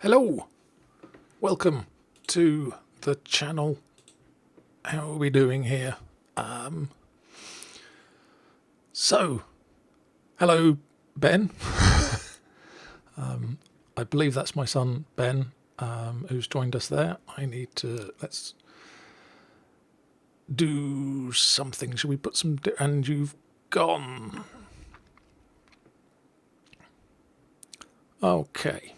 Hello, welcome to the channel. How are we doing here? Hello Ben. I believe that's my son Ben, who's joined us there. Let's do something. Should we put some, and you've gone. Okay.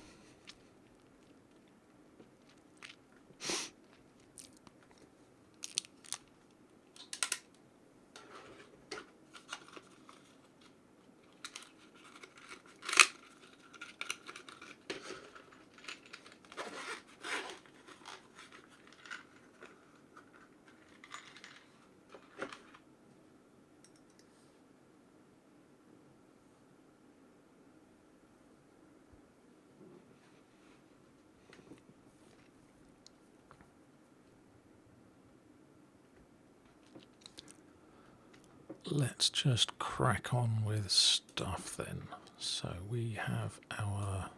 Let's just crack on with stuff then. So we have our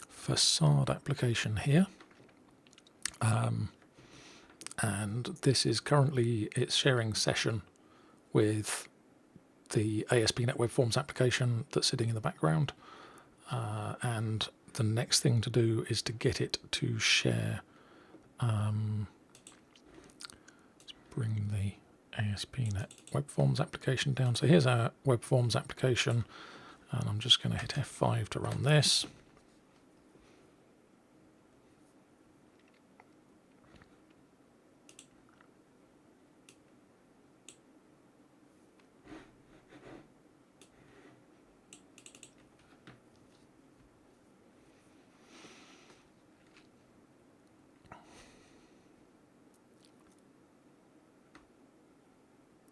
facade application here. And this is currently its sharing session with the ASP.NET WebForms application that's sitting in the background. And the next thing to do is to get it to share. Let's bring the ASP.NET WebForms application down. So here's our WebForms application, and I'm just going to hit F5 to run this.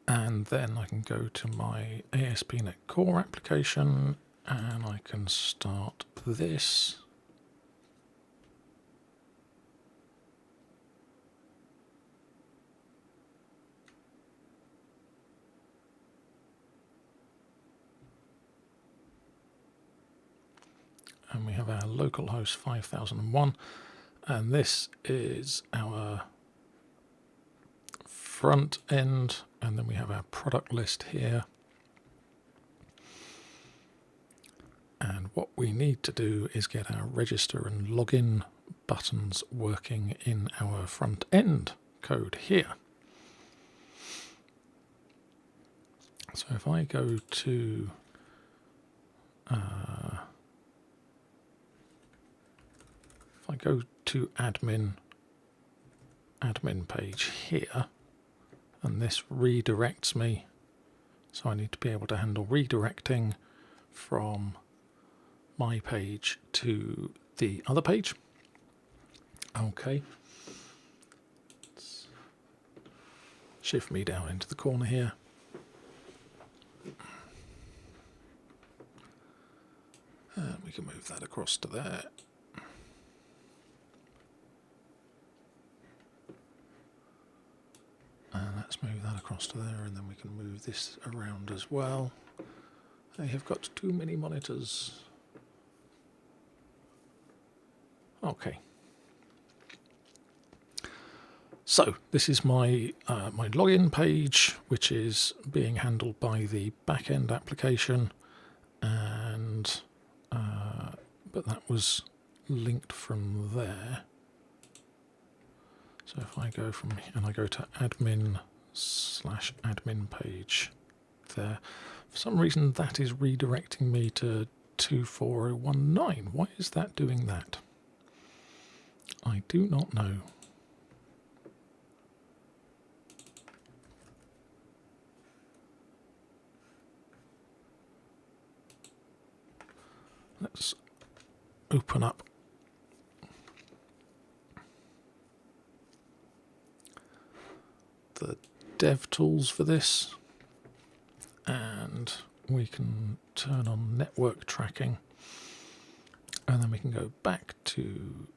And then I can go to my ASP.NET Core application and I can start this. And we have our localhost 5001, and this is our front end, and then we have our product list here. And what we need to do is get our register and login buttons working in our front end code here. So if I go to admin page here, and this redirects me, so I need to be able to handle redirecting from my page to the other page. Okay. Let's shift me down into the corner here. And we can move that across to there. And let's move that across to there, and then we can move this around as well. I have got too many monitors. Okay. So this is my my login page, which is being handled by the back-end application, and but that was linked from there. So if I go from here and I go to admin/admin page there, for some reason that is redirecting me to 24019. Why is that doing that? I do not know. Let's open up the dev tools for this, and we can turn on network tracking, and then we can go back to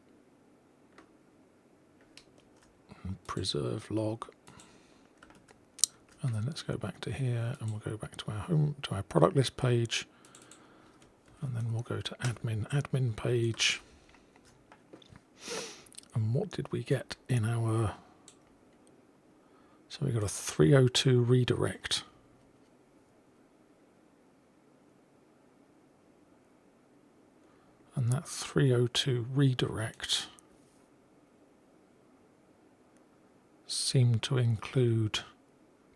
preserve log, and then let's go back to here, and we'll go back to our home, to our product list page, And then we'll go to admin page. And what did we get in our... So we got a 302 redirect. And that 302 redirect seemed to include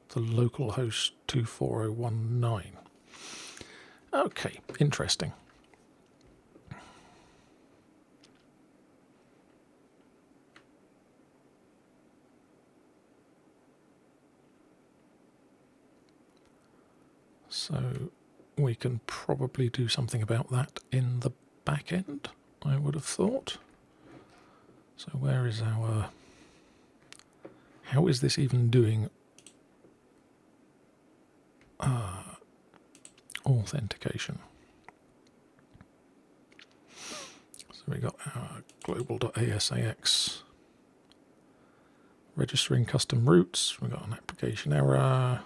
the localhost 24019. Okay, interesting. So we can probably do something about that in the back end, I would have thought. So where is our... How is this even doing authentication? So we got our global.asax registering custom routes. We got an application error.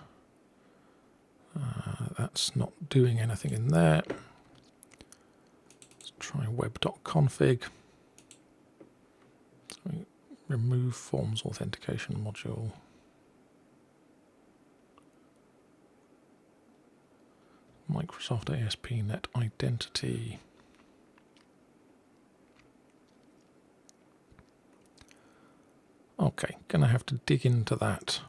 That's not doing anything in there. Let's try web.config. So we remove forms authentication module. Microsoft ASP.NET identity. Okay, gonna have to dig into that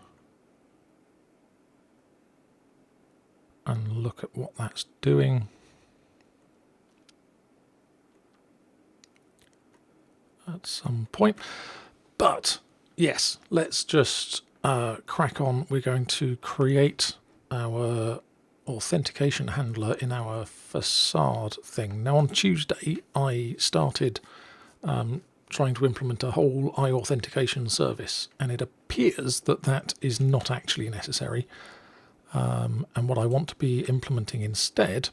and look at what that's doing. At some point. But yes, let's just crack on. We're going to create our authentication handler in our facade thing. Now on Tuesday I started trying to implement a whole iAuthentication service, and it appears that that is not actually necessary. And what I want to be implementing instead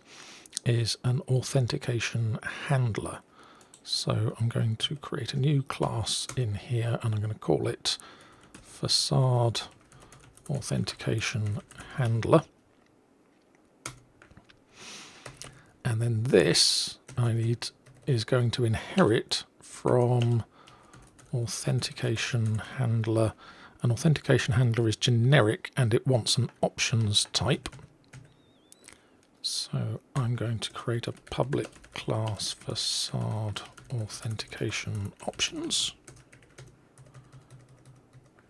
is an authentication handler. So I'm going to create a new class in here, and I'm going to call it Facade Authentication Handler. And then this is going to inherit from Authentication Handler. An authentication handler is generic and it wants an options type. So I'm going to create a public class facade authentication options.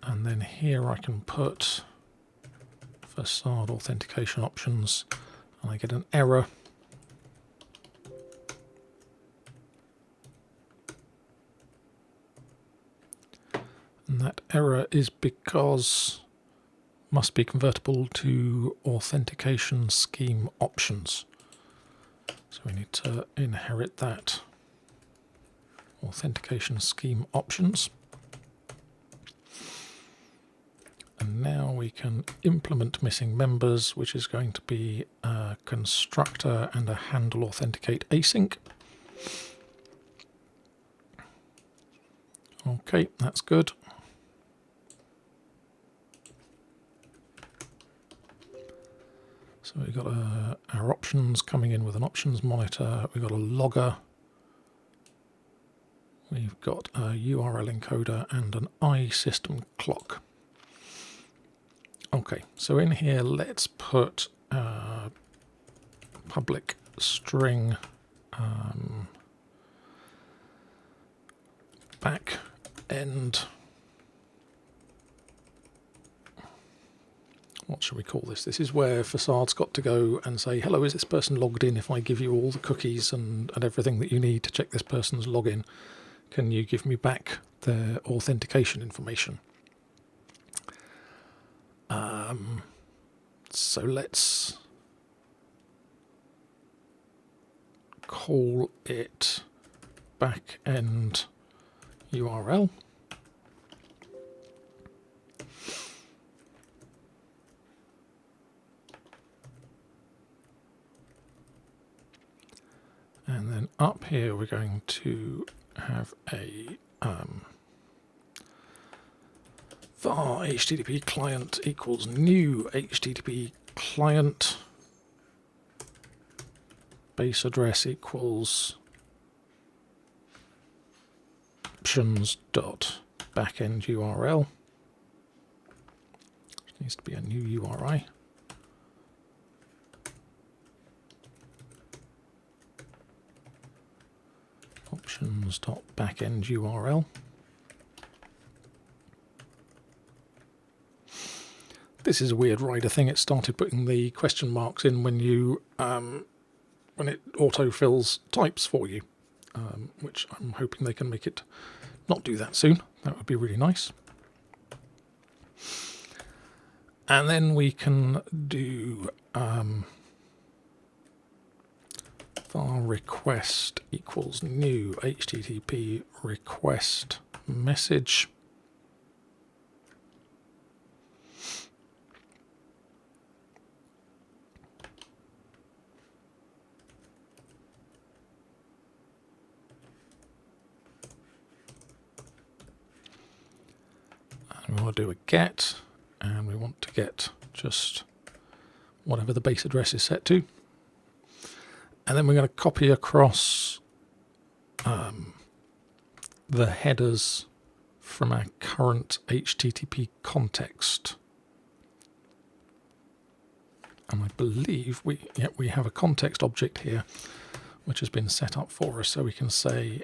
And then here I can put facade authentication options, and I get an error. And that error is because must be convertible to authentication scheme options. So we need to inherit that authentication scheme options. And now we can implement missing members, which is going to be a constructor and a handle authenticate async. Okay, that's good. So we've got our options coming in with an options monitor. We've got a logger. We've got a URL encoder and an iSystem clock. Okay, so in here, let's put public string back end. What should we call this? This is where Facade's got to go and say, hello, is this person logged in? If I give you all the cookies and everything that you need to check this person's login, can you give me back their authentication information? So let's call it backend URL. And then up here we're going to have a var HTTP client equals new HTTP client. base address equals options dot backend URL. It needs to be a new URI. Options dot backend URL. This is a weird Rider thing. It started putting the question marks in when you when it autofills types for you, which I'm hoping they can make it not do that soon. That would be really nice. And then we can do var request equals new HTTP request message. And we want to do a get, and we want to get just whatever the base address is set to. And then we're going to copy across the headers from our current HTTP context. And I believe we have a context object here which has been set up for us, so we can say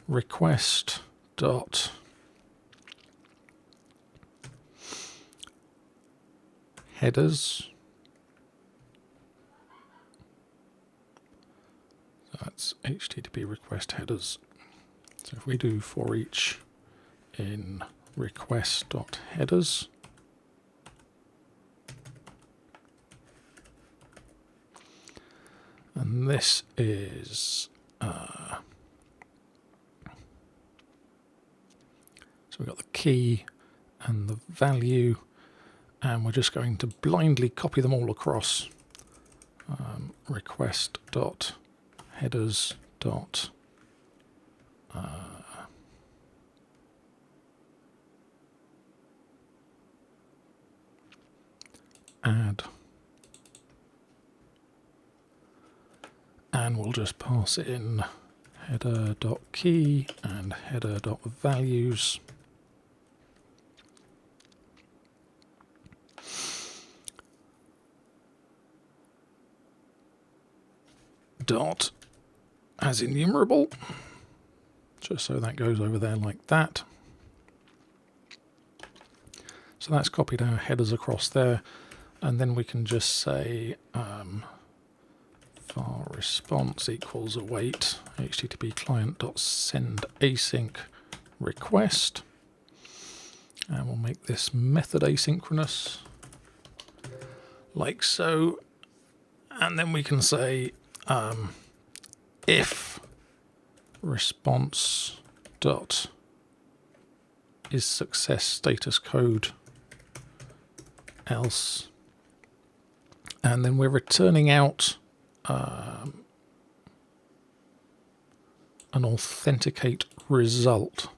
request dot headers. That's HTTP request headers. So if we do for each in request.headers, and this is so we've got the key and the value, and we're just going to blindly copy them all across. Request.headers dot add, and we'll just pass in header.key and header.values. Dot as enumerable, just so that goes over there like that. So that's copied our headers across there, and then we can just say var response equals await http client.send async request, and we'll make this method asynchronous like so, and then we can say if response dot is success status code else, and then we're returning out an authenticate result.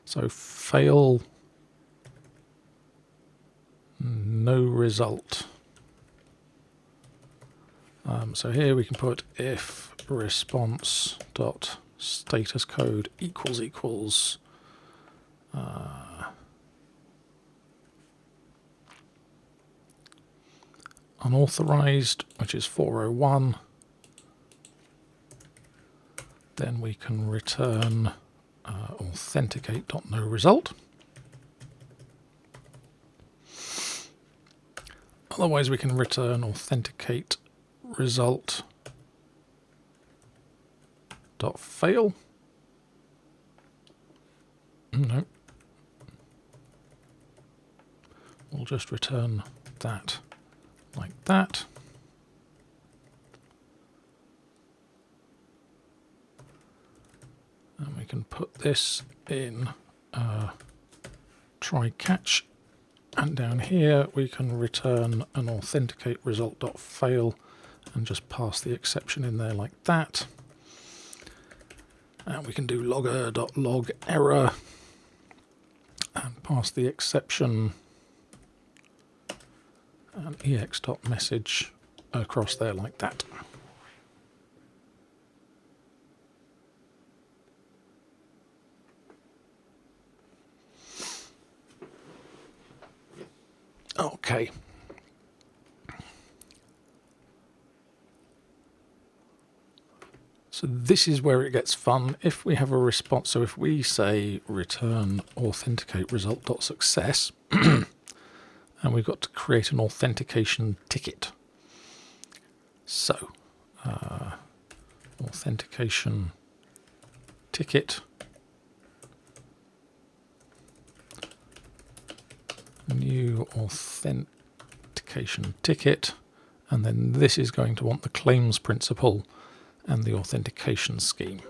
So fail, no result. So here we can put if response dot status code equals unauthorized, which is 401. Then we can return authenticate.noResult. Otherwise, we can return authenticate result dot fail. No, we'll just return that like that. And we can put this in try catch, and down here we can return an authenticate result.fail and just pass the exception in there like that. And we can do logger.log error and pass the exception and ex.message across there like that. Okay. So this is where it gets fun. If we have a response, so if we say return authenticate result.success, and we've got to create an authentication ticket. So authentication ticket, new authentication ticket, and then this is going to want the claims principal and the authentication scheme.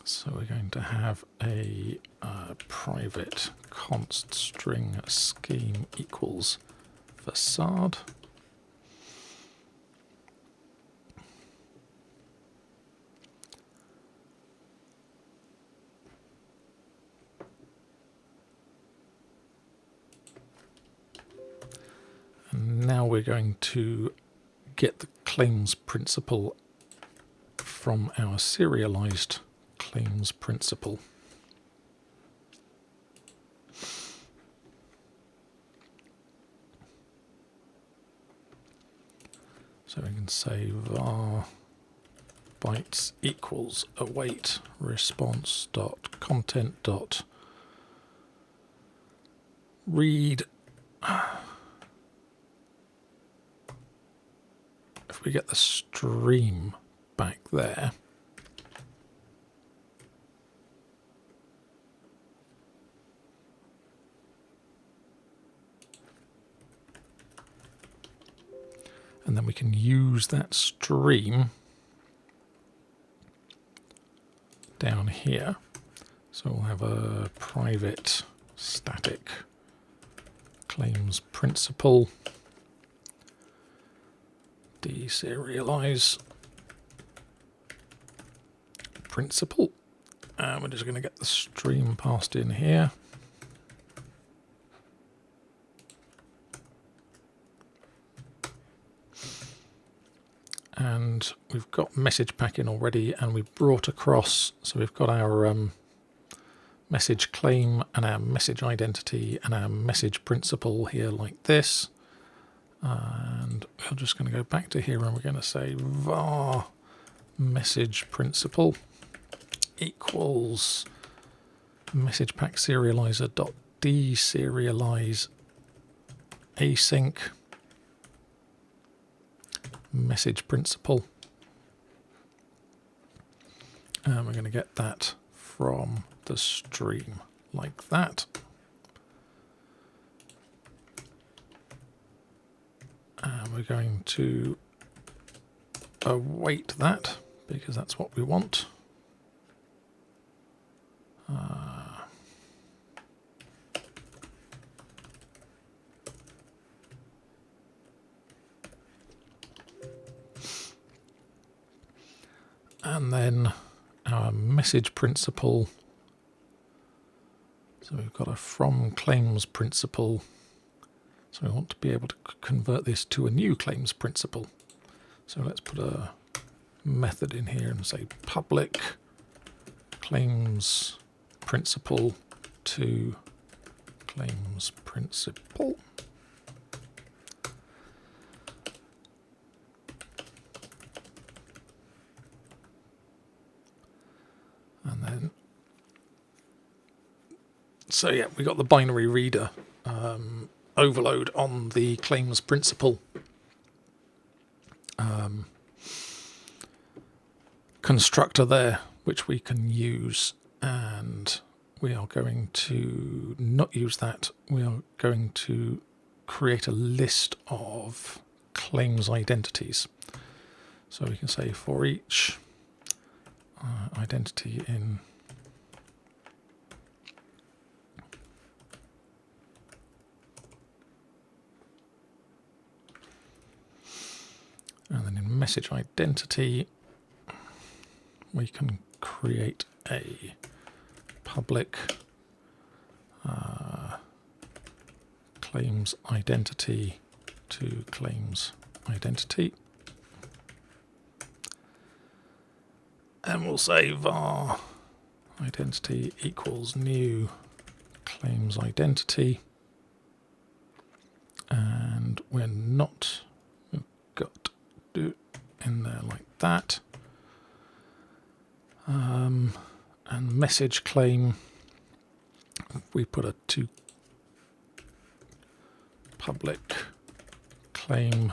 So we're going to have a private const string scheme equals facade. And now we're going to get the claims principal from our serialized claims principal. So we can say var bytes equals await response dot content dot read. If we get the stream back there, and then we can use that stream down here. So we'll have a private static claims principal deserialize principal, and we're just going to get the stream passed in here. And we've got message pack in already, and we've brought across, so we've got our message claim and our message identity and our message principal here like this. And we're just going to go back to here and we're going to say var message principal equals message pack serializer dot deserialize async message principal, and we're going to get that from the stream like that. And we're going to await that because that's what we want. And then our message principal. So we've got a from claims principal. So we want to be able to convert this to a new claims principal. So let's put a method in here and say public claims principal to claims principal. And then, so yeah, we got the binary reader overload on the claims principal constructor there, which we can use, and we are going to not use that. We are going to create a list of claims identities. So we can say for each identity in and then in message identity we can create a public claims identity to claims identity. And we'll say var identity equals new claims identity. And we're not, we've got to do in there like that. And message claim, we put a to public claim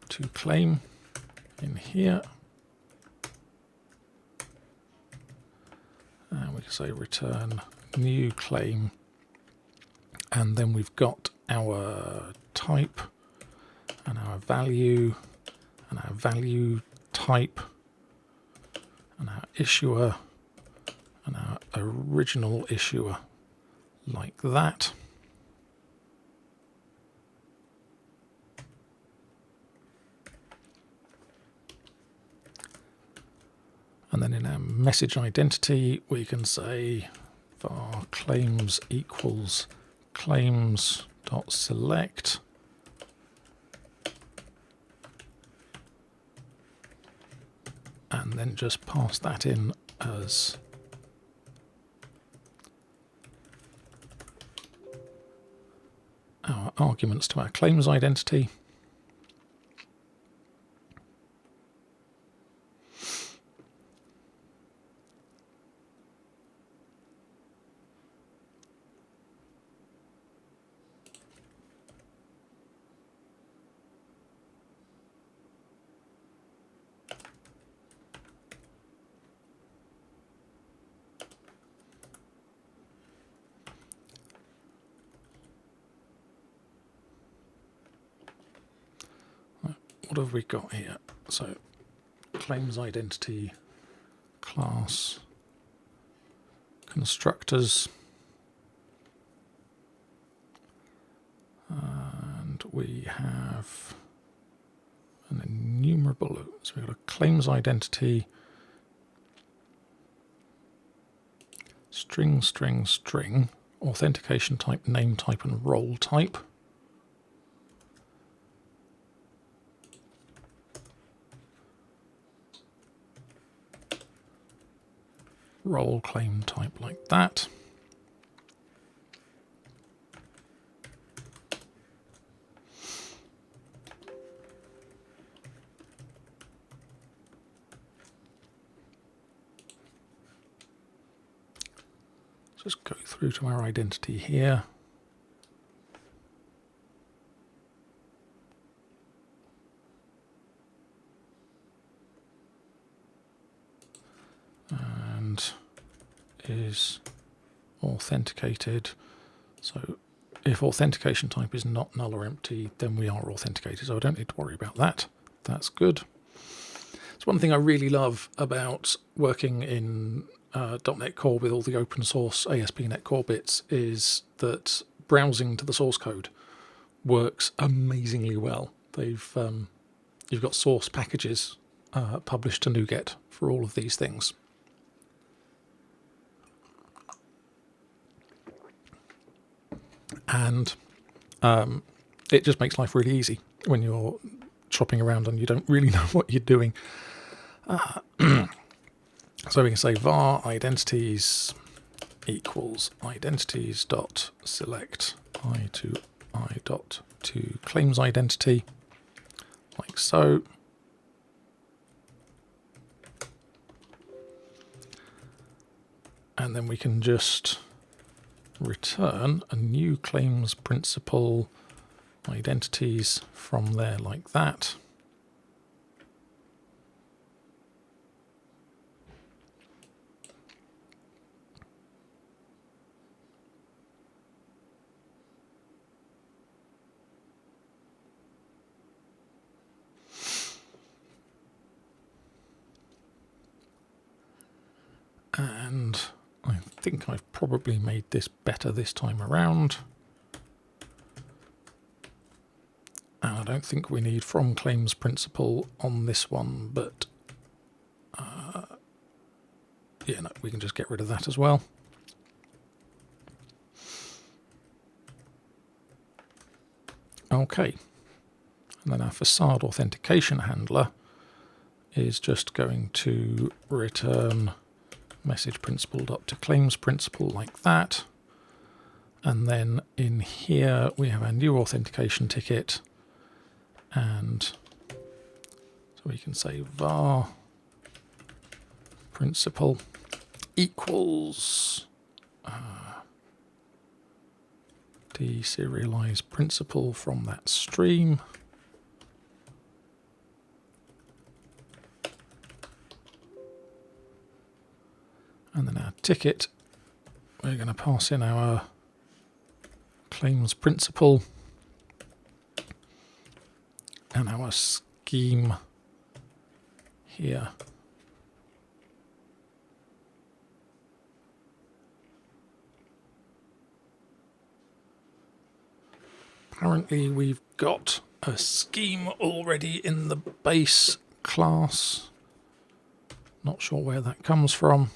to claim in here. And we can say return new claim. And then we've got our type and our value and our value type and our issuer and our original issuer like that. And then in our message identity, we can say var claims equals claims.select. And then just pass that in as our arguments to our claims identity. What have we got here? So claims identity class constructors, and we have an enumerable, so we've got a claims identity string, authentication type, name type, and role type. Role claim type like that. Let's just go through to our identity here. Is authenticated. So if authentication type is not null or empty, then we are authenticated. So I don't need to worry about that. That's good. It's one thing I really love about working in .NET Core with all the open source ASP.NET Core bits is that browsing to the source code works amazingly well. You've got source packages published to NuGet for all of these things. And it just makes life really easy when you're shopping around and you don't really know what you're doing. So we can say var identities equals identities dot select I to I dot to claims identity, like so. And then we can just return a new claims principal identities from there like that. And I think I've probably made this better this time around. And I don't think we need from claims principal on this one, but yeah, no, we can just get rid of that as well. Okay, and then our facade authentication handler is just going to return message principal.toClaims principal like that. And then in here we have our new authentication ticket, and so we can say var principal equals deserialize principal from that stream. And then our ticket, we're going to pass in our claims principal and our scheme here. Apparently we've got a scheme already in the base class. Not sure where that comes from.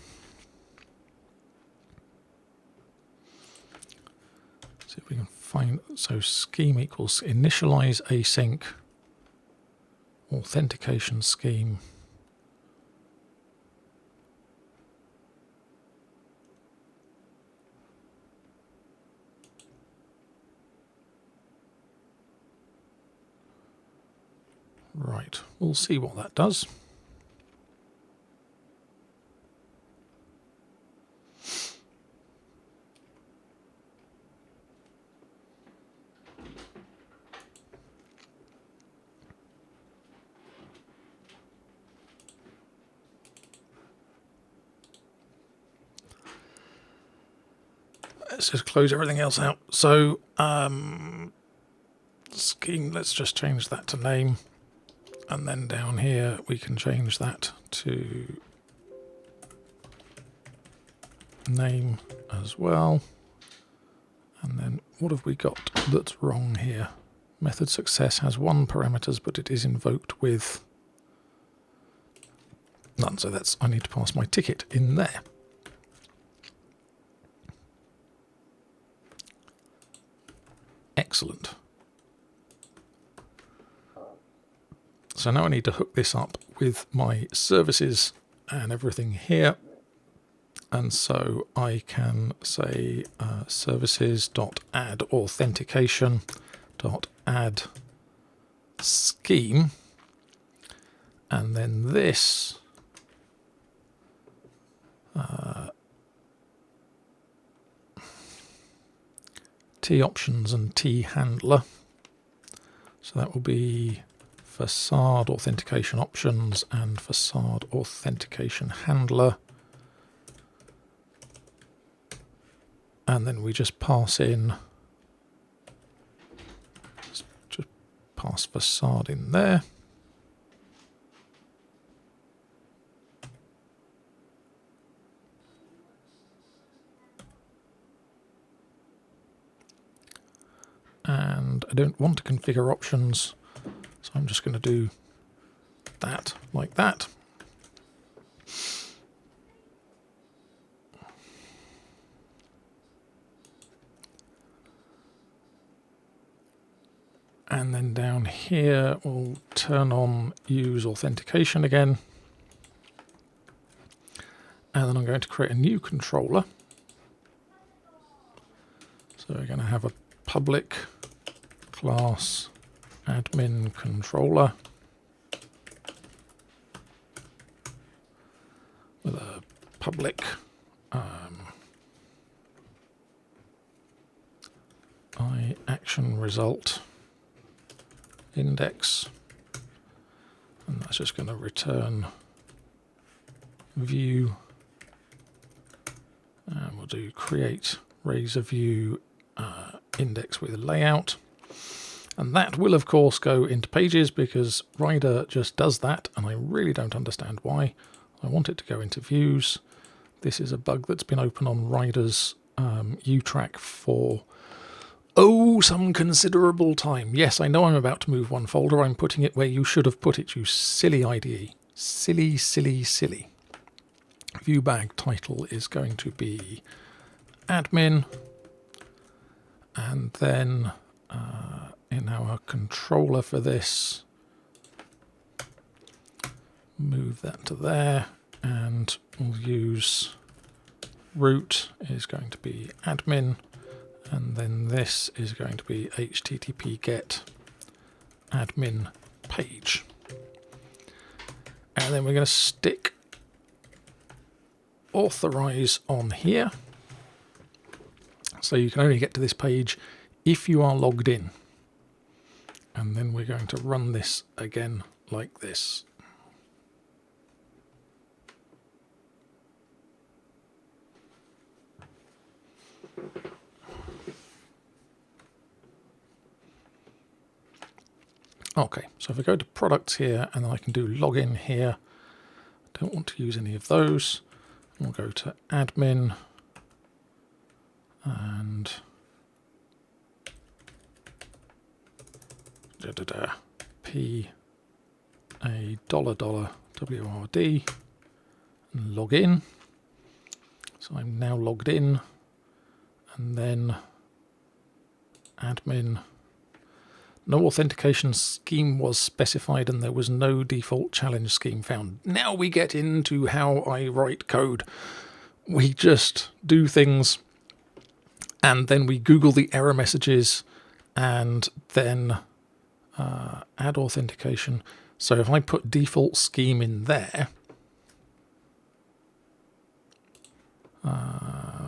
See if we can find, so scheme equals initialize async authentication scheme. Right, we'll see what that does. Let's just close everything else out. So, scheme, let's just change that to name. And then down here, we can change that to name as well. And then what have we got that's wrong here? Method success has 1 parameters, but it is invoked with none. So that's, I need to pass my ticket in there. Excellent. So now I need to hook this up with my services and everything here. And so I can say services.add authentication.add scheme. And then this T options and T handler. So that will be facade authentication options and facade authentication handler. And then we just pass in, just pass facade in there. And I don't want to configure options, so I'm just going to do that like that. And then down here, we'll turn on use authentication again. And then I'm going to create a new controller. So we're going to have a public class admin controller with a public I action result index, and that's just going to return view, and we'll do create razor view index with a layout, and that will of course go into pages because Rider just does that, and I really don't understand why. I want it to go into views. This is a bug that's been open on Rider's UTrack for some considerable time. Yes, I know I'm about to move one folder. I'm putting it where you should have put it, you silly IDE. Silly, silly, silly. view bag title is going to be admin, and then in our controller for this, move that to there, and we'll use root is going to be admin, and then this is going to be http get admin page. And then we're going to stick authorize on here. So you can only get to this page if you are logged in. And then we're going to run this again like this. Okay, so if I go to products here and then I can do login here, don't want to use any of those. We'll go to admin and P a $WRD and log in. So I'm now logged in, and then admin. No authentication scheme was specified and there was no default challenge scheme found. Now we get into how I write code. We just do things and then we Google the error messages and then add authentication. So if I put default scheme in there,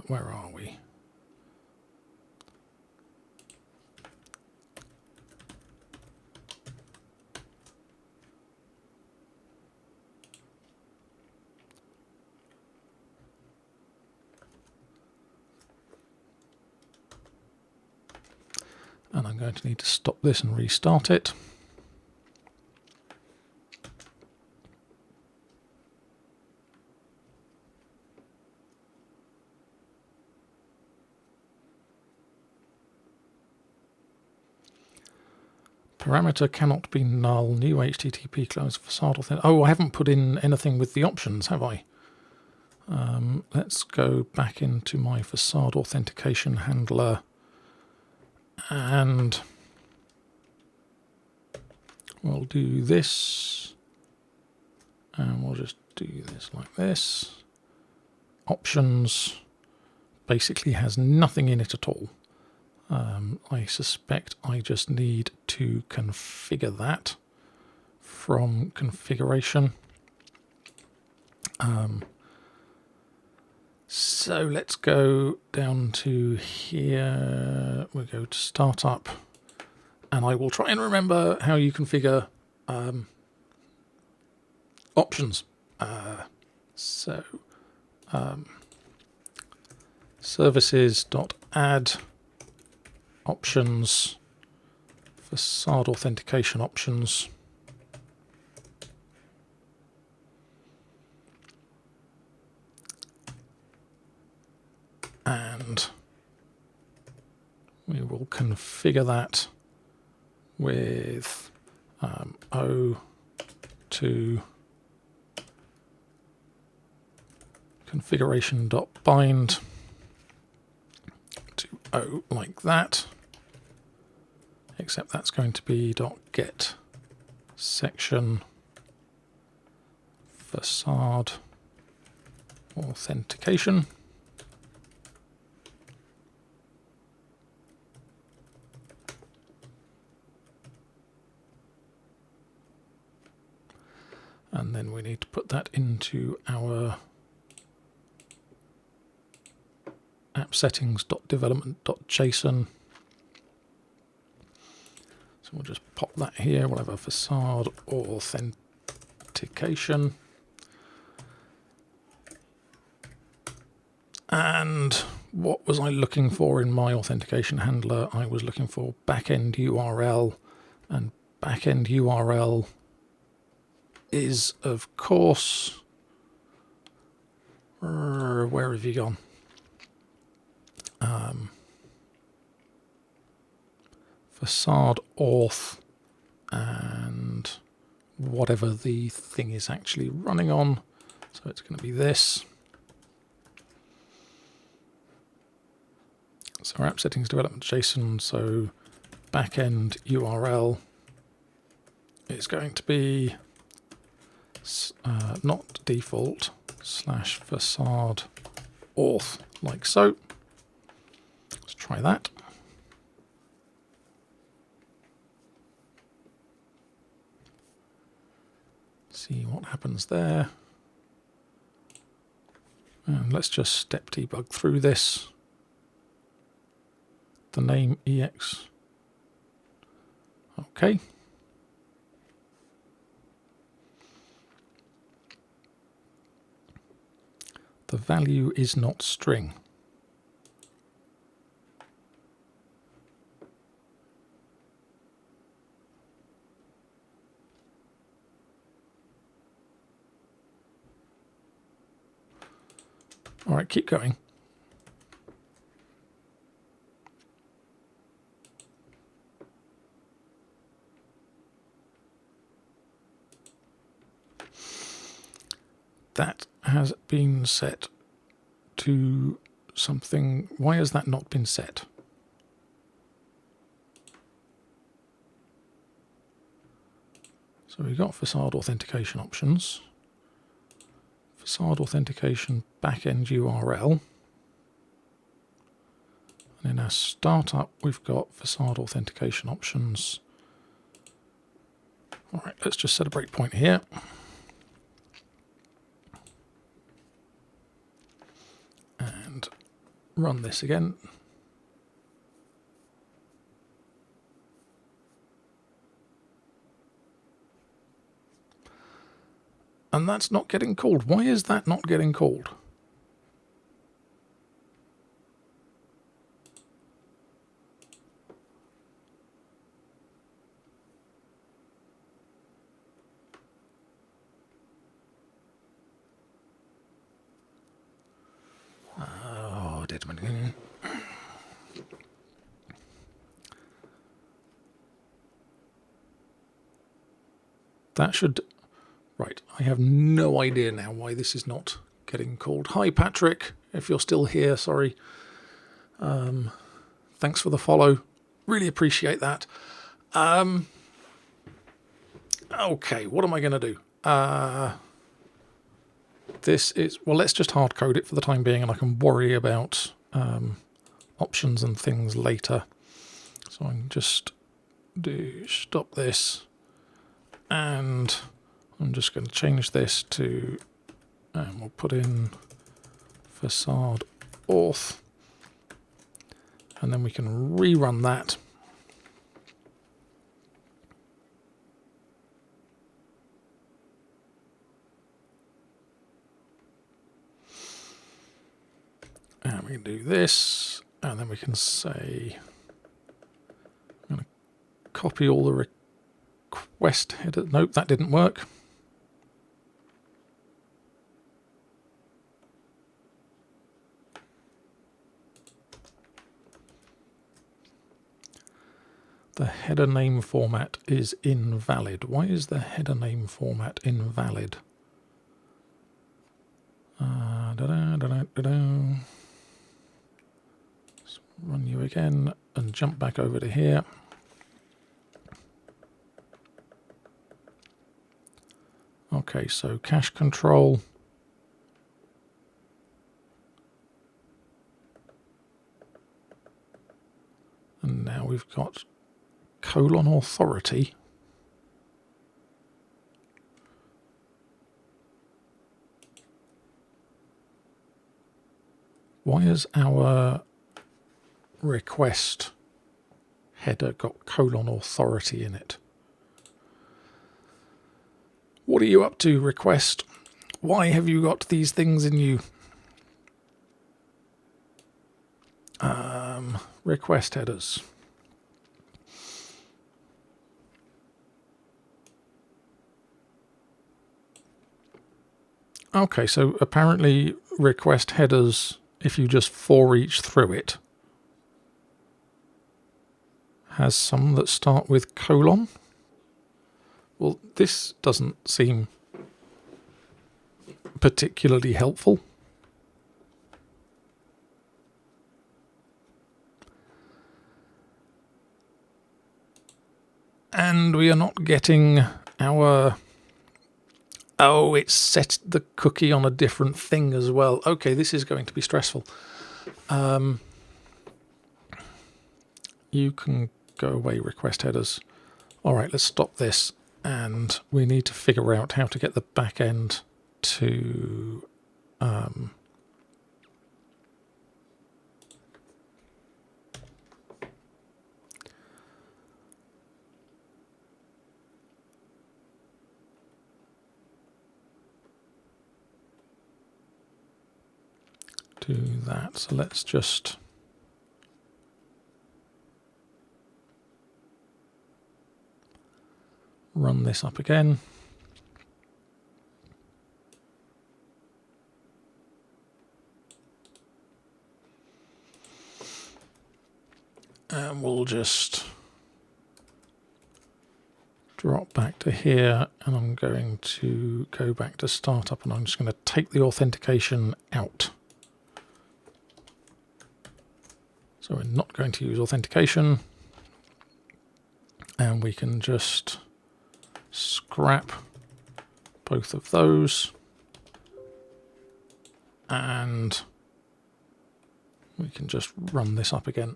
where are we? And I'm going to need to stop this and restart it. Parameter cannot be null. New HTTP close facade authentication. Oh, I haven't put in anything with the options, have I? Let's go back into my facade authentication handler. And we'll do this, and we'll just do this like this. Options basically has nothing in it at all. I suspect I just need to configure that from configuration. So let's go down to here. We'll go to startup, and I will try and remember how you configure options. Services.add options, facade authentication options. And we will configure that with O to configuration.bind to O like that, except that's going to be .get section facade authentication. And then we need to put that into our app settings.development.json. So we'll just pop that here. We'll have a facade authentication. And what was I looking for in my authentication handler? I was looking for backend URL, and backend URL is, of course, where have you gone? Facade auth and whatever the thing is actually running on. So it's going to be this. So our app settings development JSON, so backend URL is going to be not default / facade auth, like so. Let's try that. See what happens there. And let's just step debug through this. The name EX. Okay. The value is not string. All right, keep going. That has been set to something. Why has that not been set? So we've got facade authentication options. Facade authentication backend URL. And in our startup, we've got facade authentication options. All right, let's just set a breakpoint here. And run this again. And that's not getting called. Why is that not getting called? Oh, dead man. That should... Right, I have no idea now why this is not getting called. Hi, Patrick, if you're still here, sorry. Thanks for the follow. Really appreciate that. Okay, what am I going to do? This is... Well, let's just hard code it for the time being, and I can worry about options and things later. So I can just stop this, and I'm just going to change this to, and we'll put in facade auth, and then we can rerun that. And we can do this, and then we can say, I'm going to copy all the request header. Nope, that didn't work. The header name format is invalid. Why is the header name format invalid? Let's run you again and jump back over to here. Okay, so cache control. And now we've got colon authority. Why has our request header got colon authority in it? What are you up to, request? Why have you got these things in you? Request headers. Okay, so apparently request headers, if you just for each through it, has some that start with colon. Well, this doesn't seem particularly helpful. we are not getting our... Oh, it's set the cookie on a different thing as well. Okay, this is going to be stressful. You can go away, request headers. All right, let's stop this. And we need to figure out how to get the back end to... do that. So let's just run this up again. And we'll just drop back to here, and I'm going to go back to startup, and I'm just going to take the authentication out. So we're not going to use authentication, and we can just scrap both of those, and we can just run this up again.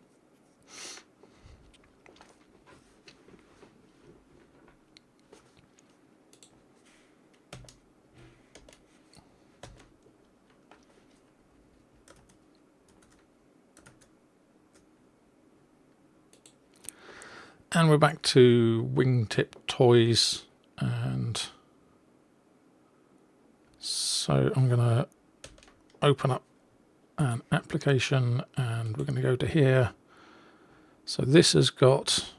And we're back to wingtip toys, and so I'm going to open up an application, and we're going to go to here. So this has got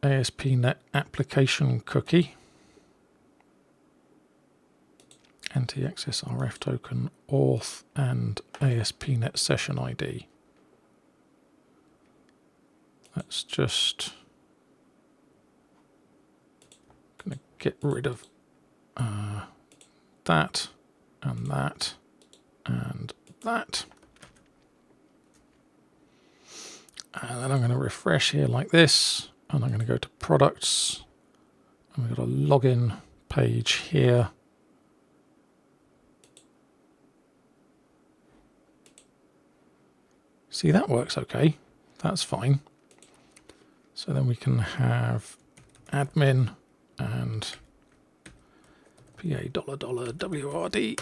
ASP.NET application cookie, NT-access RF token, auth, and ASP.NET session ID. Let's just going to get rid of that and that and that. And then I'm going to refresh here like this, and I'm going to go to products, and we've got a login page here. See, that works okay. That's fine. So then we can have admin and $WRD.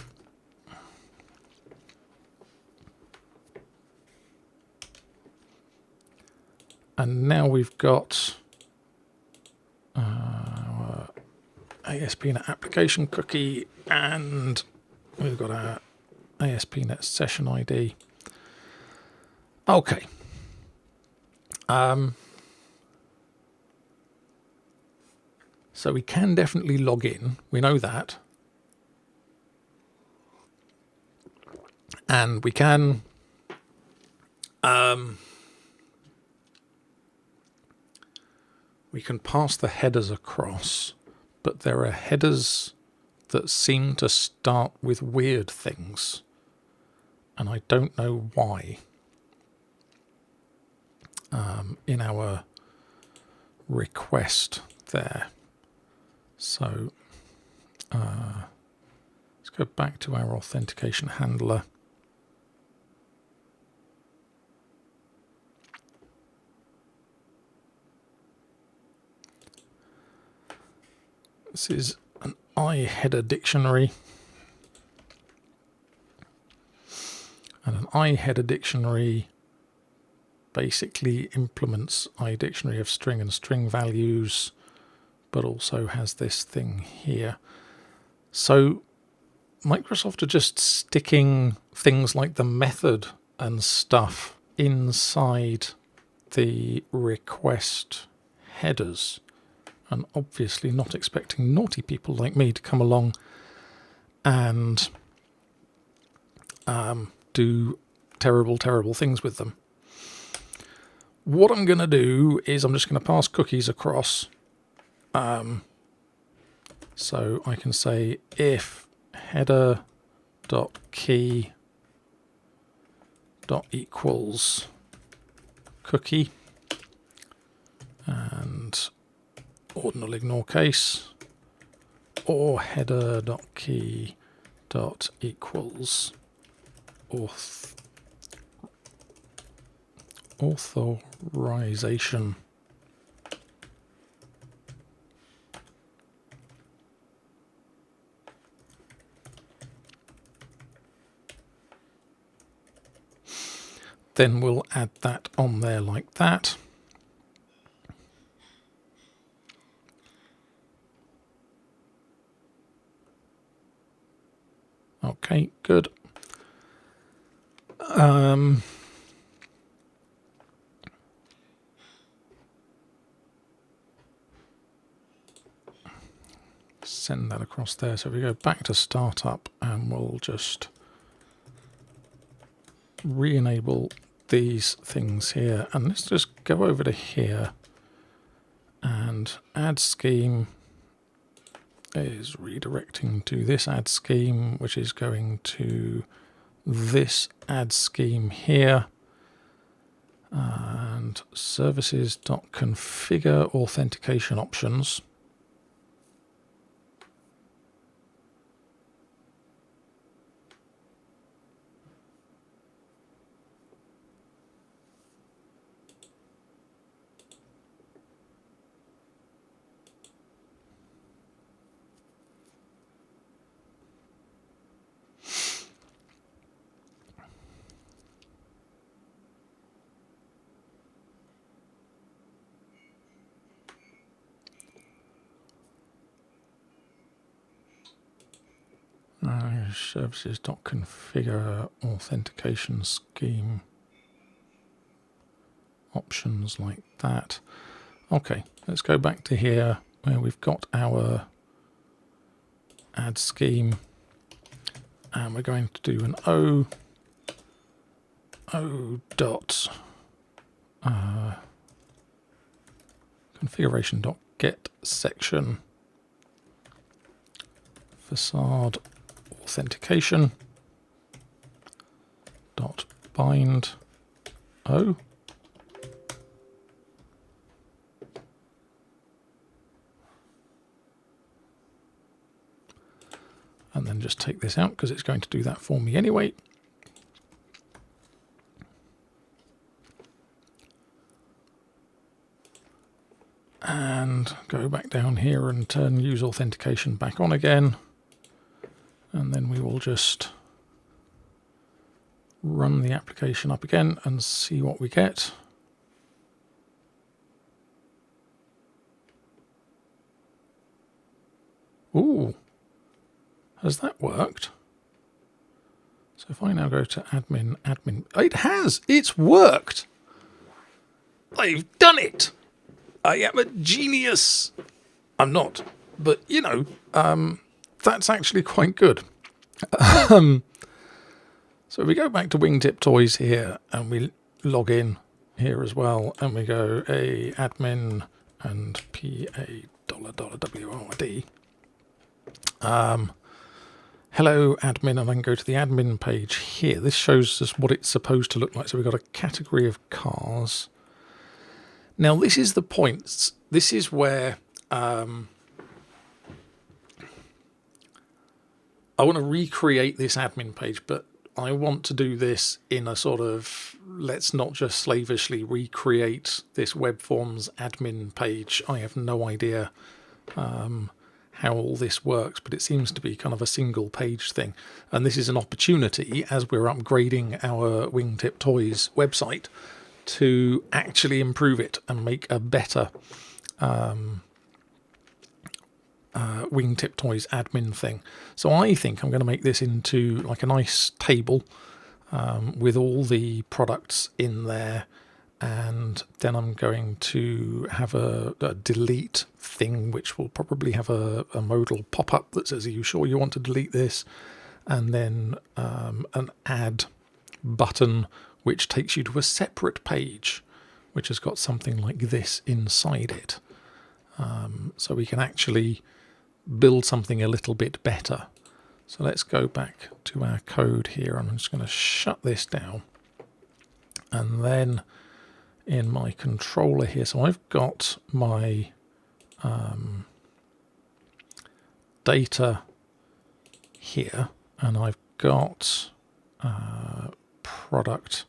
And now we've got our ASP.NET application cookie, and we've got our ASP.NET session ID. Okay. So we can definitely log in. We know that. And we can pass the headers across, but there are headers that seem to start with weird things, and I don't know why. In our request there. So let's go back to our authentication handler. This is an iHeader dictionary. And an iHeader dictionary basically implements iDictionary of string and string values, but also has this thing here. So Microsoft are just sticking things like the method and stuff inside the request headers, and obviously not expecting naughty people like me to come along and do terrible, terrible things with them. What I'm going to do is I'm just going to pass cookies across. So I can say if header.key.equals cookie, and ordinal ignore case, or header.key dot equals authorization. Then we'll add that on there like that. Okay, good. Send that across there. So we go back to startup and we'll just re-enable these things here. And let's just go over to here and add scheme is redirecting to this add scheme, which is going to this add scheme here. And services.configure authentication options. Services.configure authentication scheme options like that. Okay, let's go back to here where we've got our add scheme, and we're going to do an O dot configuration.get section facade authentication dot bind O. And then just take this out because it's going to do that for me anyway. And go back down here and turn use authentication back on again. And then we will just run the application up again and see what we get. Ooh, has that worked? So if I now go to admin, it has, it's worked. I've done it. I am a genius. I'm not, but you know, that's actually quite good. So we go back to Wingtip Toys here and we log in here as well, and we go a admin and $WRD. Hello admin, and I can go to the admin page here. This shows us what it's supposed to look like. So we've got a category of cars. Now this is the points. This is where I want to recreate this admin page, but I want to do this in a sort of, let's not just slavishly recreate this WebForms admin page. I have no idea how all this works, but it seems to be kind of a single page thing. And this is an opportunity, as we're upgrading our Wingtip Toys website, to actually improve it and make a better Wingtip Toys admin thing. So I think I'm going to make this into like a nice table with all the products in there, and then I'm going to have a delete thing, which will probably have a modal pop-up that says, are you sure you want to delete this? And then an add button which takes you to a separate page which has got something like this inside it. So we can actually build something a little bit better. So let's go back to our code here. I'm just going to shut this down. And then in my controller here, so I've got my data here, and I've got product.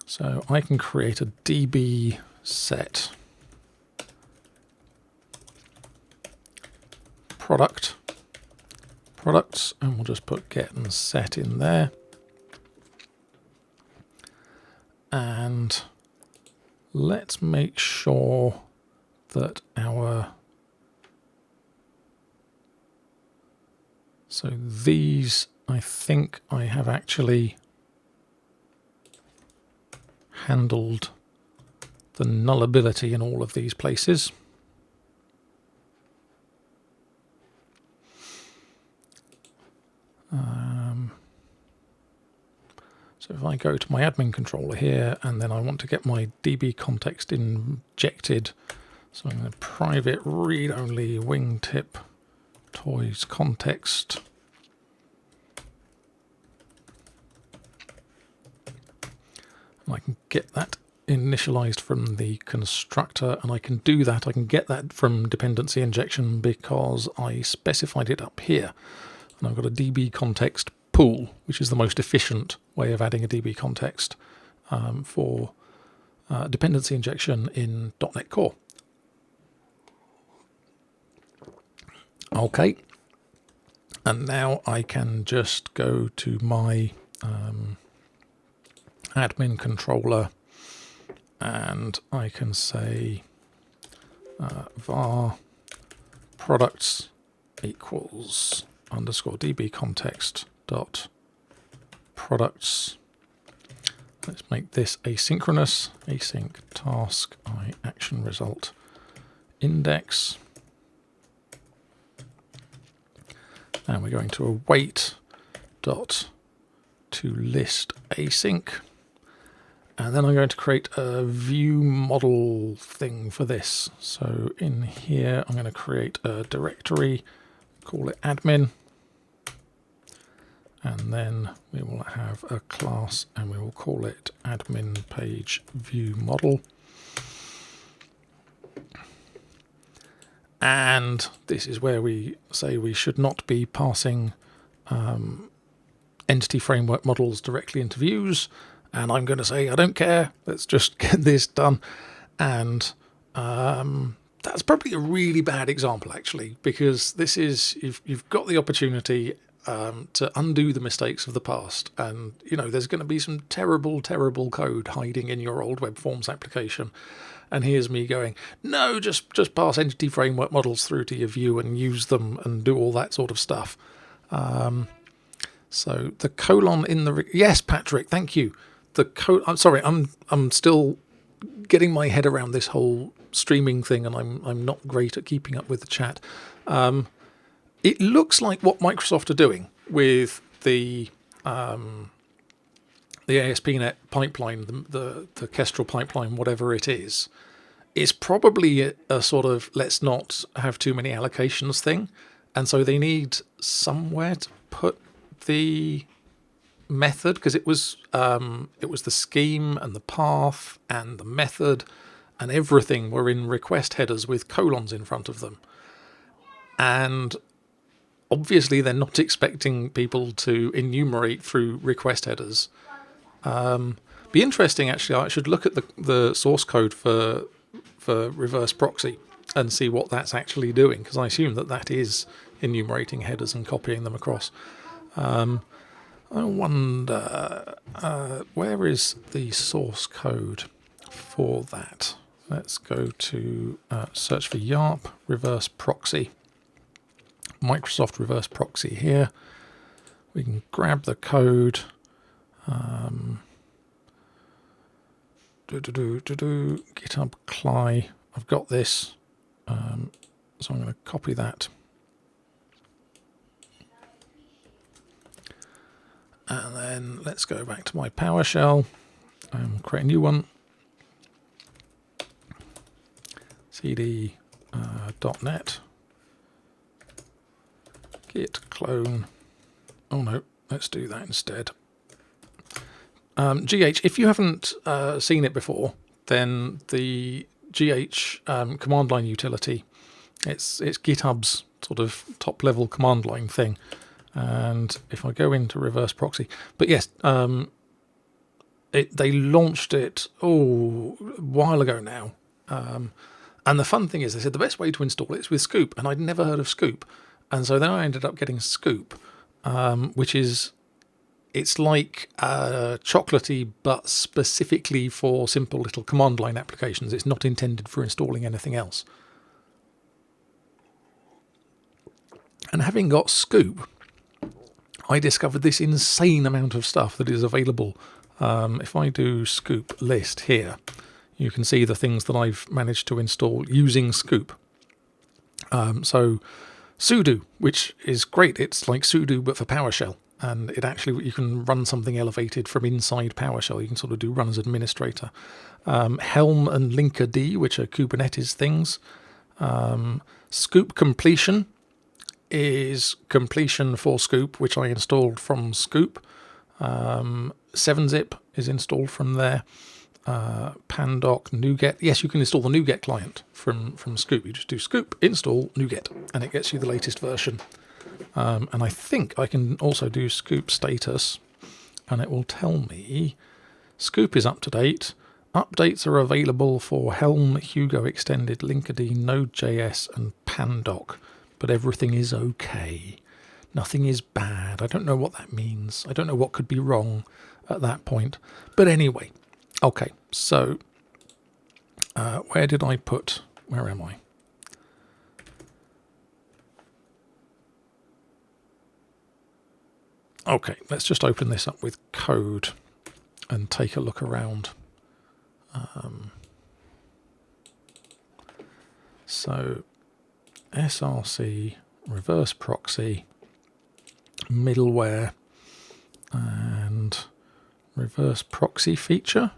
So I can create a DB set products, and we'll just put get and set in there. And let's make sure that so these, I think I have actually handled the nullability in all of these places. So if I go to my admin controller here, and then I want to get my DB context injected, so I'm going to private read-only wingtip toys context. And I can get that initialized from the constructor, and I can do that. I can get that from dependency injection because I specified it up here. And I've got a DB context pool, which is the most efficient way of adding a DB context for dependency injection in .NET Core. Okay, and now I can just go to my admin controller, and I can say var products equals underscore DB context dot products. Let's make this asynchronous, async task I action result index. And we're going to await dot to list async. And then I'm going to create a view model thing for this. So in here, I'm going to create a directory, call it admin. And then we will have a class and we will call it admin page view model. And this is where we say we should not be passing entity framework models directly into views. And I'm going to say, I don't care. Let's just get this done. And that's probably a really bad example, actually, because this is, you've got the opportunity to undo the mistakes of the past. And, you know, there's going to be some terrible, terrible code hiding in your old WebForms application. And here's me going, no, just pass entity framework models through to your view and use them and do all that sort of stuff. So the colon in the... Yes, Patrick, thank you. I'm sorry, I'm still getting my head around this whole streaming thing, and I'm not great at keeping up with the chat. It looks like what Microsoft are doing with the ASP.NET pipeline, the Kestrel pipeline, whatever it is probably a sort of let's not have too many allocations thing. And so they need somewhere to put the method, because it was the scheme and the path and the method and everything were in request headers with colons in front of them. And obviously they're not expecting people to enumerate through request headers. Be interesting, actually. I should look at the source code for reverse proxy and see what that's actually doing, because I assume that is enumerating headers and copying them across. I wonder where is the source code for that? Let's go to search for YARP reverse proxy. Microsoft reverse proxy here. We can grab the code. GitHub CLI. I've got this. So I'm going to copy that. And then let's go back to my PowerShell and create a new one. cd .NET git clone. Oh no, let's do that instead. GH, if you haven't seen it before, then the command line utility. It's GitHub's sort of top level command line thing. And if I go into reverse proxy, but yes, they launched it a while ago now. And the fun thing is, they said the best way to install it is with Scoop, and I'd never heard of Scoop. And so then I ended up getting Scoop, which is, it's like chocolatey, but specifically for simple little command line applications. It's not intended for installing anything else. And having got Scoop, I discovered this insane amount of stuff that is available. If I do Scoop list here, you can see the things that I've managed to install using Scoop. So sudo, which is great. It's like sudo but for PowerShell, and it actually, you can run something elevated from inside PowerShell. You can sort of do run as administrator. Helm and Linkerd, which are Kubernetes things. Scoop completion is completion for Scoop, which I installed from Scoop. 7-zip is installed from there. Pandoc, NuGet. Yes, you can install the NuGet client from Scoop. You just do Scoop install NuGet, and it gets you the latest version. And I think I can also do Scoop status, and it will tell me Scoop is up to date. Updates are available for Helm, Hugo Extended, Linkerd, Node.js, and Pandoc, but everything is okay. Nothing is bad. I don't know what that means. I don't know what could be wrong at that point. But anyway, okay, so where did I put, where am I? Okay, let's just open this up with code and take a look around. So src, reverse proxy, middleware, and reverse proxy feature.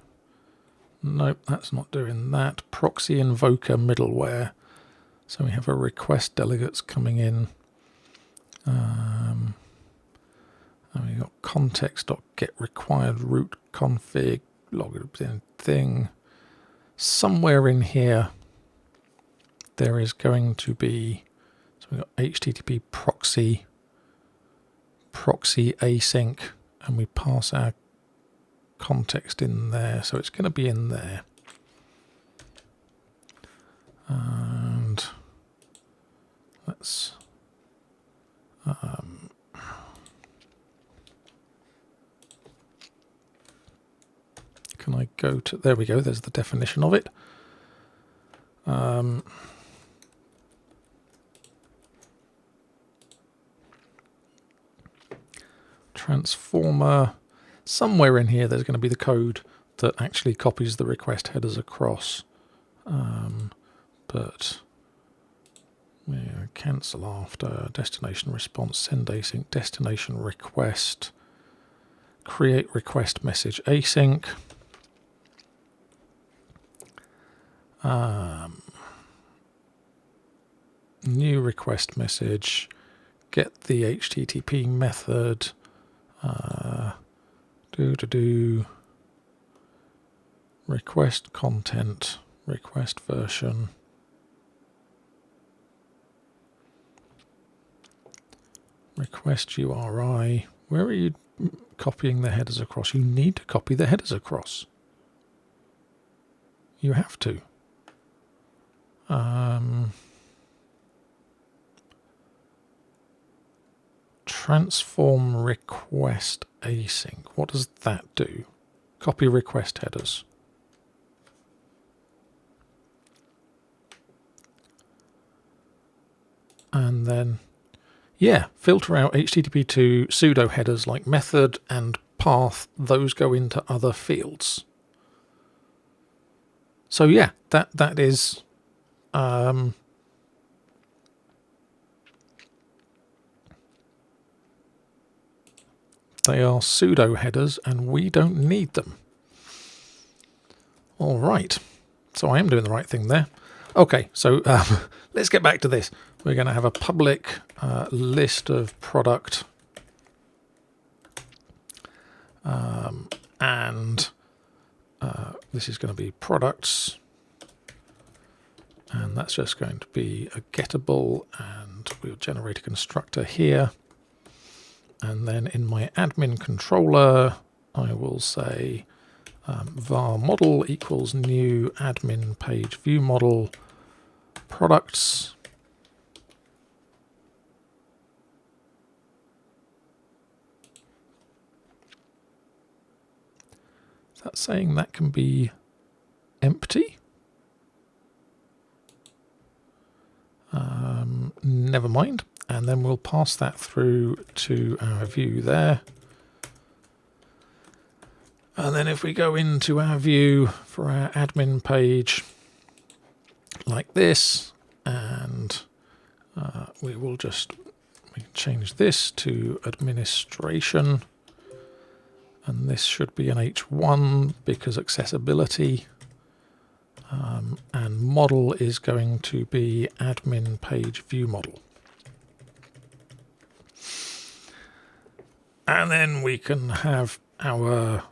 Nope, that's not doing that. Proxy invoker middleware. So we have a request delegates coming in. And we got context.get required root config login thing. Somewhere in here there is going to be, so we've got HTTP proxy async, and we pass our context in there, so it's going to be in there. And let's can I go to, there we go, there's the definition of it. Transformer, somewhere in here there's going to be the code that actually copies the request headers across. But yeah, cancel after, destination response, send async, destination request, create request message async. New request message, get the HTTP method, request content, request version, request URI. Where are you copying the headers across? You need to copy the headers across. You have to. Transform request async. What does that do? Copy request headers. And then, yeah, filter out HTTP2 pseudo headers like method and path. Those go into other fields. So yeah, that is they are pseudo headers, and we don't need them. All right, so I am doing the right thing there. Okay, so let's get back to this. We're going to have a public list of product, and this is going to be products and that's just going to be a gettable, and we'll generate a constructor here. And then in my admin controller, I will say var model equals new admin page view model products. Is that saying that can be empty? Never mind. And then we'll pass that through to our view there. And then if we go into our view for our admin page like this, and we will just change this to administration, and this should be an H1 because accessibility, and model is going to be admin page view model. And then we can have our,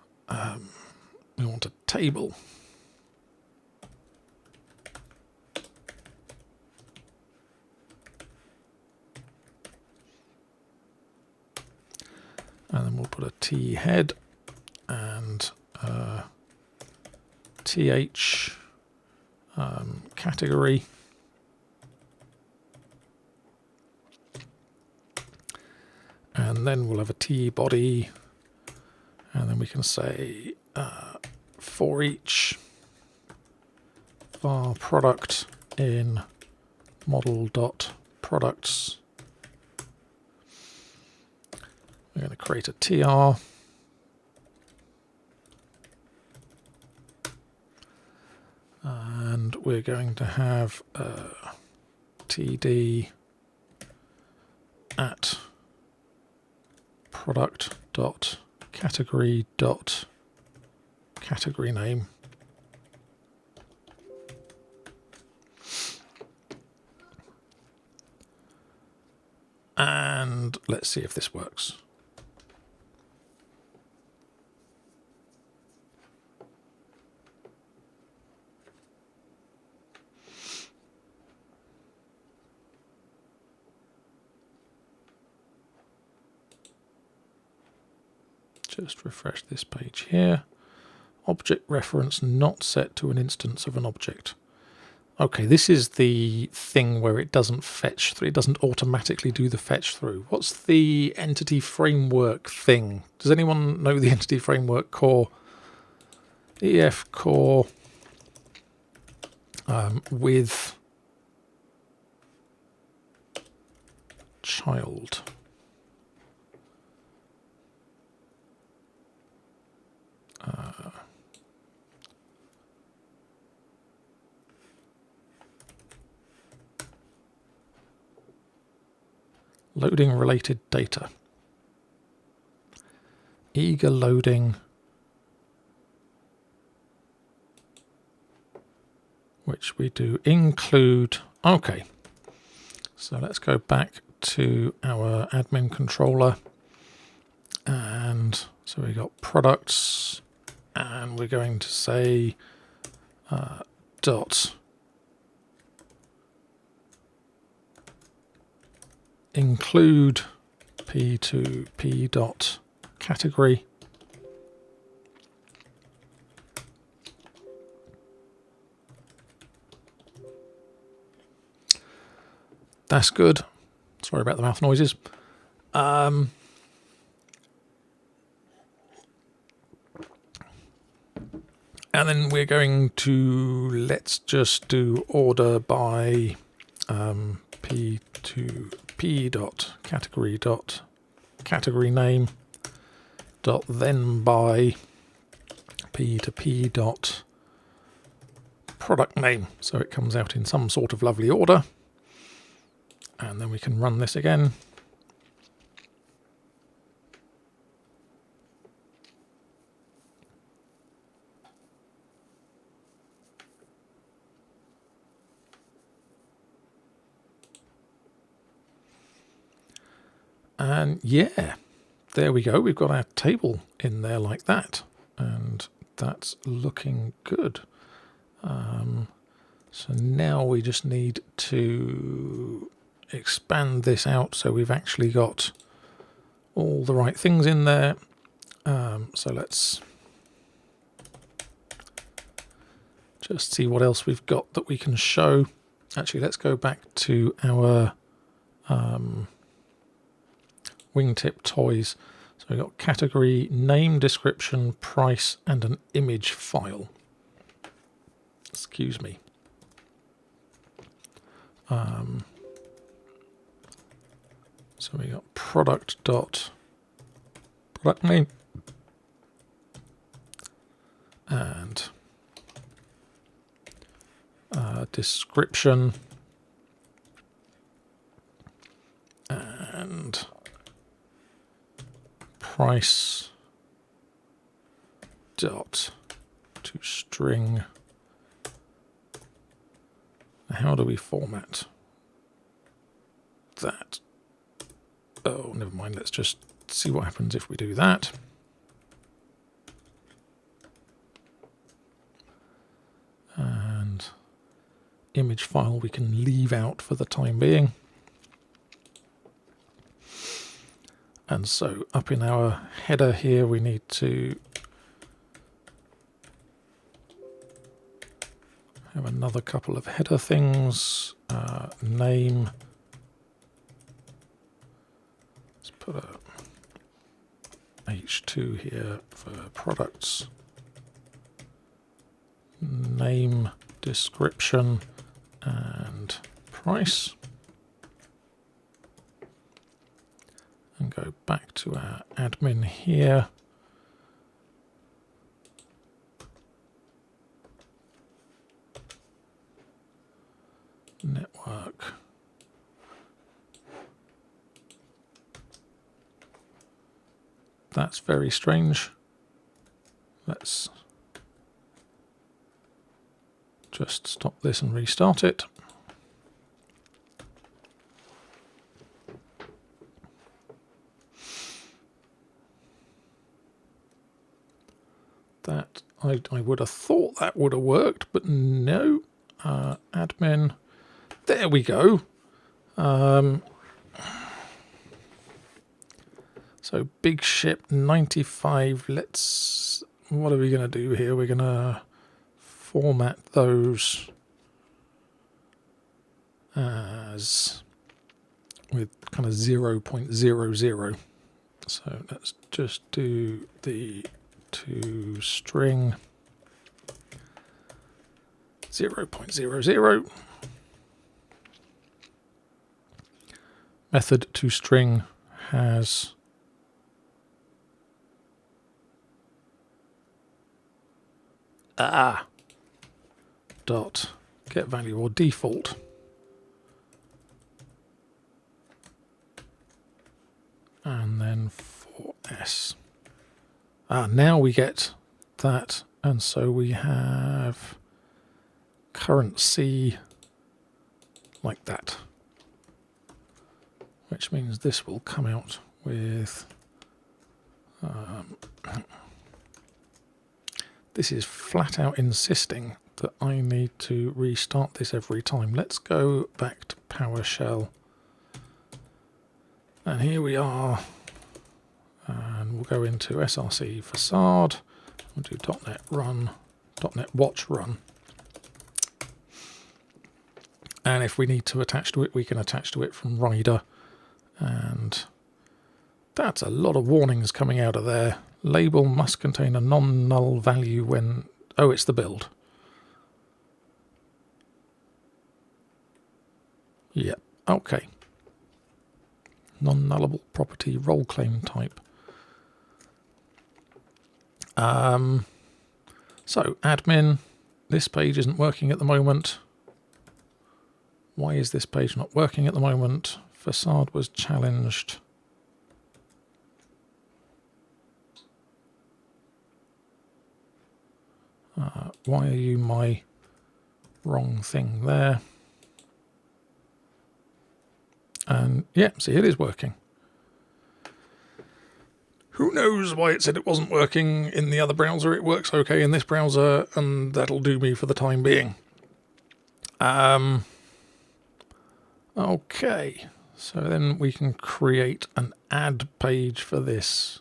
we want a table. And then we'll put a T head and TH category. And then we'll have a T body, and then we can say for each var product in model.products. We're going to create a TR. And we're going to have TD at product.category.category name. And let's see if this works. Just refresh this page here. Object reference not set to an instance of an object. Okay, this is the thing where it doesn't fetch through. It doesn't automatically do the fetch through. What's the entity framework thing? Does anyone know the entity framework core? EF core with child. Loading related data. Eager loading, which we do include. Okay, so let's go back to our admin controller, and so we got products, and we're going to say dot include p to p dot category. That's good. Sorry about the mouth noises. And then we're going to, let's just do order by p to p dot category name dot then by p to p dot product name, so it comes out in some sort of lovely order. And then we can run this again. And yeah, there we go. We've got our table in there like that. And that's looking good. So now we just need to expand this out so we've actually got all the right things in there. So let's just see what else we've got that we can show. Actually, let's go back to our wingtip toys. So we've got category, name, description, price, and an image file. Excuse me. So we got product name and description and price dot to string. How do we format that? Oh, never mind. Let's just see what happens if we do that. And image file we can leave out for the time being. And so up in our header here, we need to have another couple of header things. Name. Let's put a H2 here for products. Name, description, and price. And go back to our admin here. Network. That's very strange. Let's just stop this and restart it. That I would have thought that would have worked, but no. Admin. There we go. So big ship 95. What are we going to do here? We're going to format those as with kind of 0.00. So let's just do the to string 0.00. Method to string has dot get value or default. And then for S. Now we get that, and so we have currency like that, which means this will come out with this is flat out insisting that I need to restart this every time. Let's go back to PowerShell, and here we are, and we'll go into src facade. We'll do .NET run, .NET watch run. And if we need to attach to it, we can attach to it from Rider. And that's a lot of warnings coming out of there. Label must contain a non-null value when... Oh, it's the build. Yep, okay. Non-nullable property role claim type. So admin, this page isn't working at the moment. Why is this page not working at the moment? Facade was challenged. Why are you my wrong thing there? And yeah, see, it is working. Who knows why it said it wasn't working in the other browser? It works okay in this browser, and that'll do me for the time being. Okay, so then we can create an add page for this.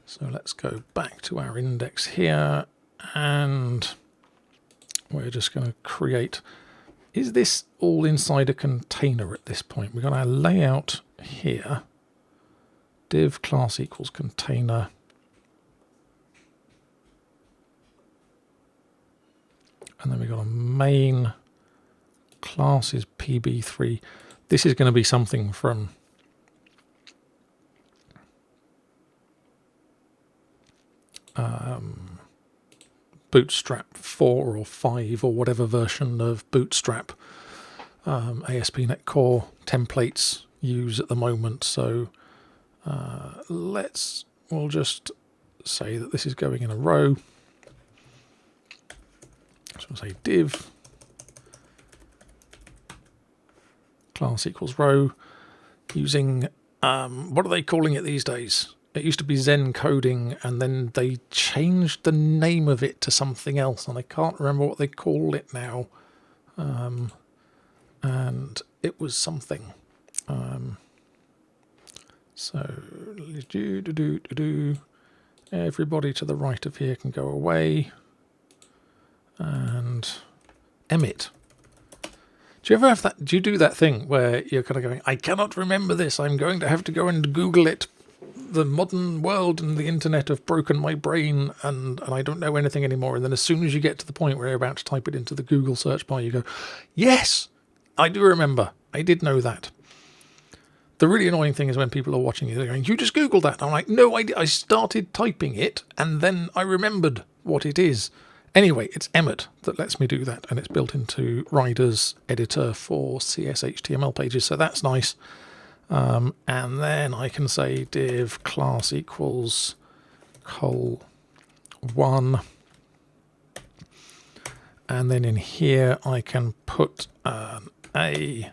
So let's go back to our index here, and we're just going to create. Is this all inside a container at this point? We've got our layout here. Div class equals container. And then we've got a main class is pb3. This is going to be something from Bootstrap 4 or 5 or whatever version of Bootstrap ASP.NET Core templates use at the moment. So we'll just say that this is going in a row. So we'll say div class equals row using, what are they calling it these days? It used to be Zen coding, and then they changed the name of it to something else, and I can't remember what they call it now. And it was something. So everybody to the right of here can go away. And emit. Do you ever have that? Do you do that thing where you're kind of going, I cannot remember this. I'm going to have to go and Google it. The modern world and the internet have broken my brain, and I don't know anything anymore. And then as soon as you get to the point where you're about to type it into the Google search bar, you go, yes, I do remember. I did know that. The really annoying thing is when people are watching you, they're going, you just Googled that. I'm like, no, I started typing it, and then I remembered what it is. Anyway, it's Emmet that lets me do that, and it's built into Rider's editor for CSHTML pages, so that's nice. And then I can say div class equals col1, and then in here I can put a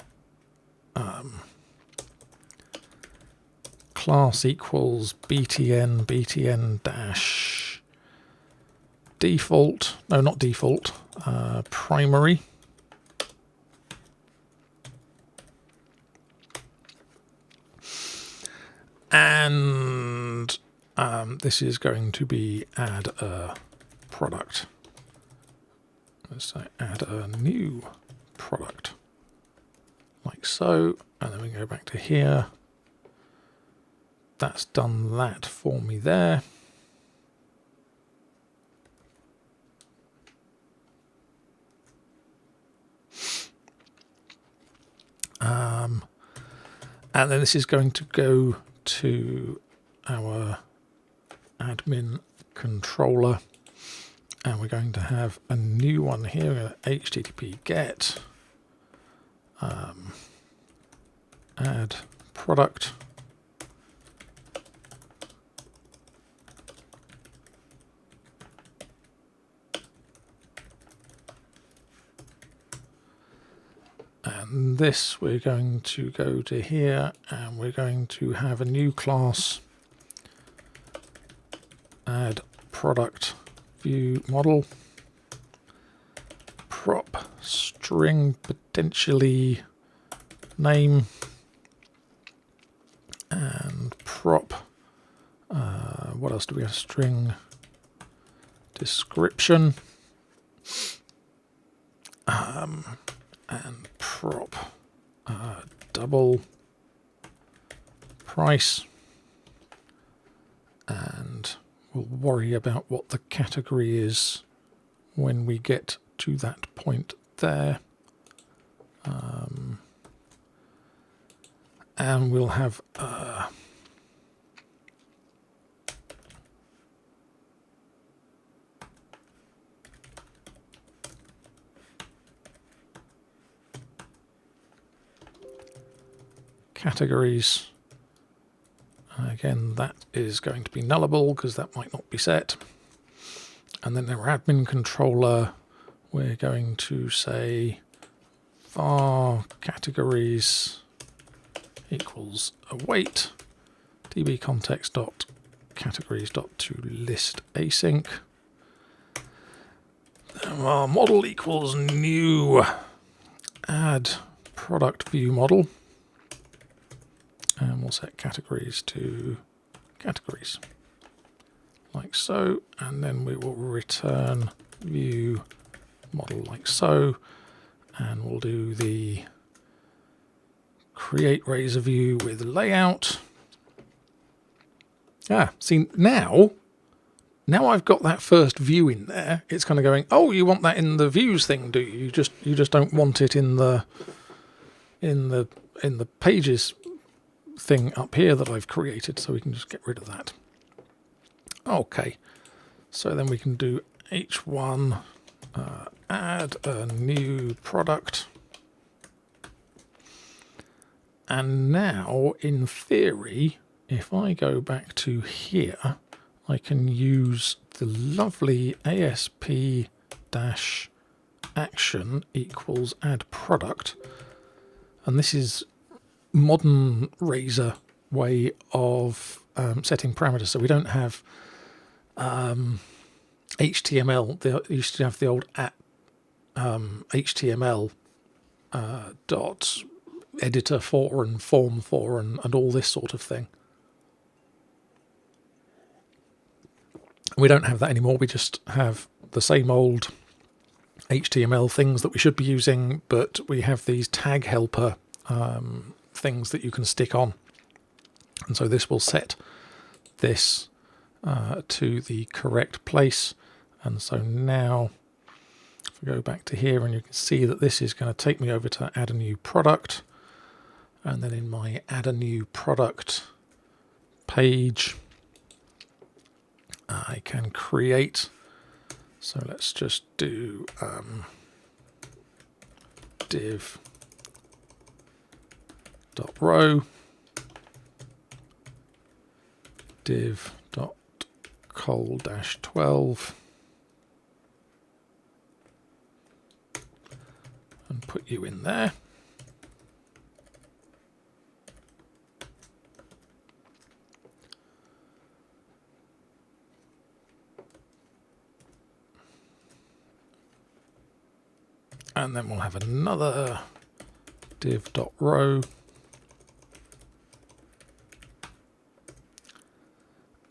class equals btn dash default, no, not default, primary. And this is going to be add a product. Let's say add a new product, like so. And then we go back to here. That's done that for me there. And then this is going to go to our admin controller, and we're going to have a new one here, HTTP GET add product. And this we're going to go to here, and we're going to have a new class, add product view model, prop string potentially name, and prop, what else do we have, string description, and prop double price, and we'll worry about what the category is when we get to that point there. And we'll have categories. Again, that is going to be nullable because that might not be set. And then our admin controller, we're going to say var categories equals await db context dot categories dot to list async. Our model equals new add product view model. And we'll set categories to categories, like so. And then we will return view model like so. And we'll do the create razor view with layout. See, now I've got that first view in there. It's kind of going, oh, you want that in the views thing, do you? You just don't want it in the pages thing up here that I've created, so we can just get rid of that. Okay, so then we can do H1, add a new product. And now, in theory, if I go back to here, I can use the lovely ASP-action equals add product. And this is modern Razor way of setting parameters. So we don't have HTML. They used to have the old HTML dot editor for and form for and all this sort of thing. We don't have that anymore. We just have the same old HTML things that we should be using, but we have these tag helper things that you can stick on. And so this will set this to the correct place. And so now if we go back to here, and you can see that this is going to take me over to add a new product. And then in my add a new product page, I can create. So let's just do div.row, div.col-12, and put you in there. And then we'll have another div.row.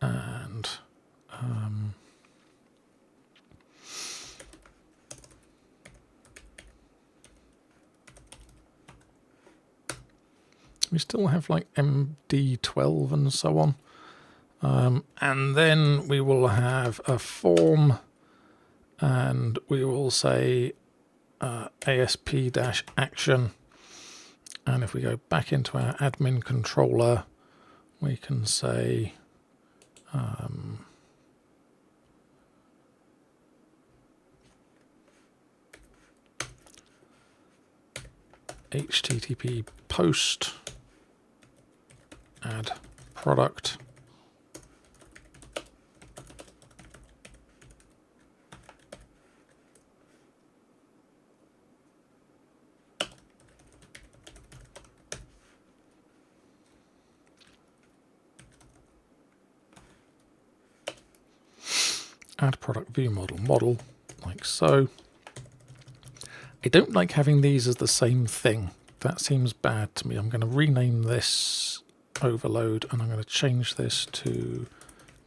And we still have like MD12 and so on. And then we will have a form, and we will say ASP-action. And if we go back into our admin controller, we can say HTTP post add product. Add product view model like so. I don't like having these as the same thing. That seems bad to me. I'm going to rename this overload, and I'm going to change this to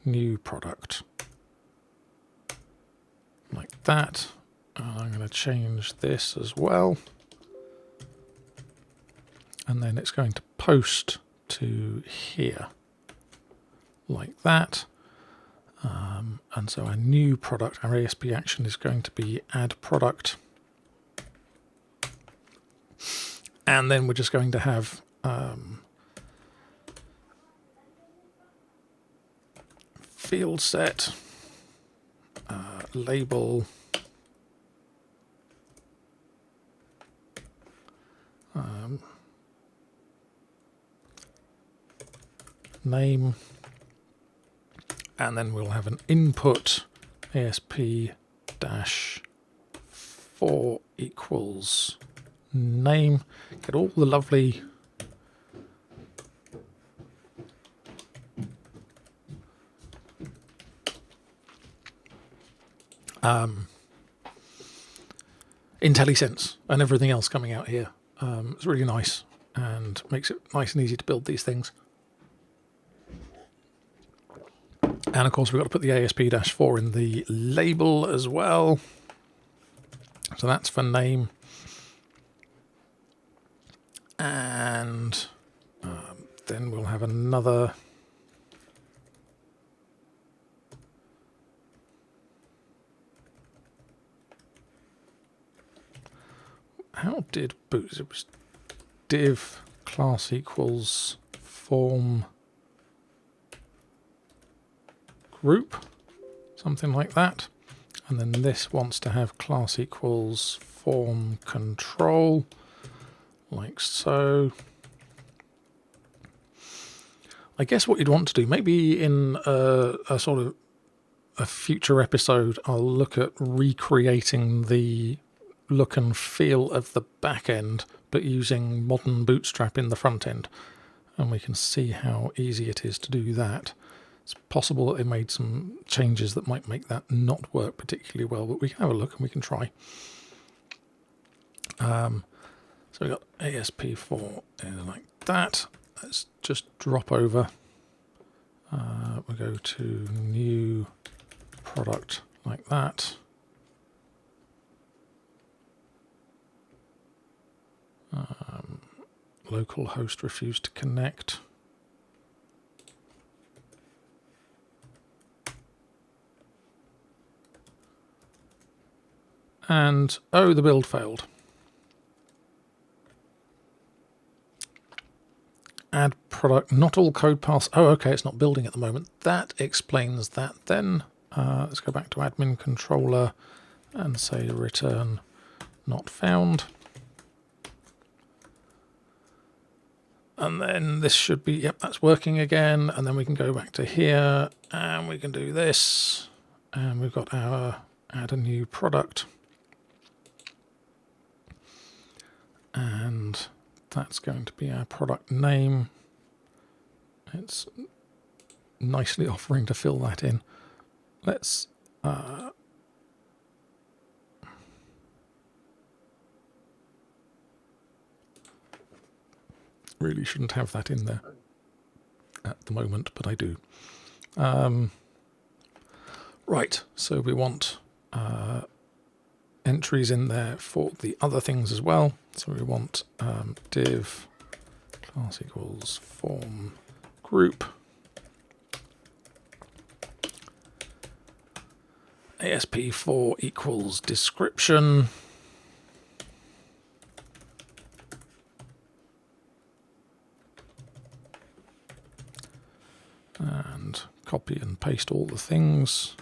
new product like that. And I'm going to change this as well. And then it's going to post to here like that. And so our new product, our ASP action, is going to be add product. And then we're just going to have field set, label, name, and then we'll have an input ASP-4 equals name. Get all the lovely IntelliSense and everything else coming out here. It's really nice and makes it nice and easy to build these things. And of course, we've got to put the ASP-4 in the label as well. So that's for name. And then we'll have another. How did boots? It was div class equals form group, something like that. And then this wants to have class equals form control, like so. I guess what you'd want to do, maybe in a sort of a future episode, I'll look at recreating the look and feel of the back end, but using modern Bootstrap in the front end. And we can see how easy it is to do that. It's possible that they made some changes that might make that not work particularly well, but we can have a look and we can try. So we've got ASP-4 like that. Let's just drop over. We'll go to new product like that. Local host refused to connect. And, oh, the build failed. Add product, not all code paths. Oh, okay, it's not building at the moment. That explains that then. Let's go back to admin controller and say return not found. And then this should be, yep, that's working again. And then we can go back to here and we can do this. And we've got our add a new product. And that's going to be our product name. It's nicely offering to fill that in. Let's really shouldn't have that in there at the moment, but I do. Right, so we want entries in there for the other things as well. So we want div class equals form group, ASP-4 equals description, and copy and paste all the things,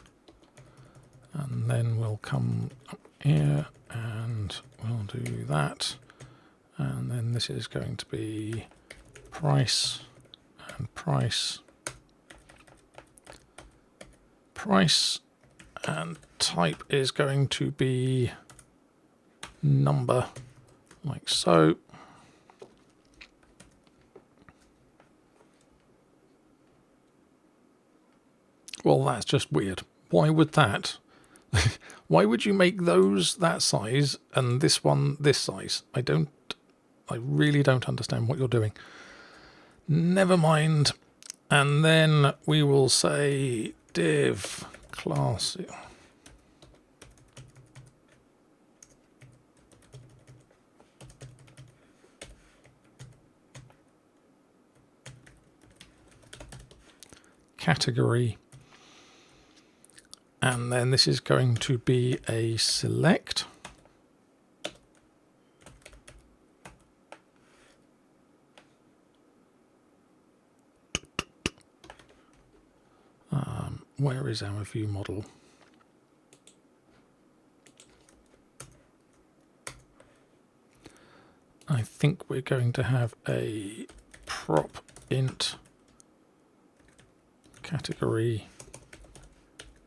and then we'll come up here and we'll do that, and then this is going to be price and price, and type is going to be number, like so. Well, that's just weird. Why would that? Why would you make those that size and this one this size? I really don't understand what you're doing. Never mind. And then we will say div class. Category. And then this is going to be a select. Where is our view model? I think we're going to have a prop int category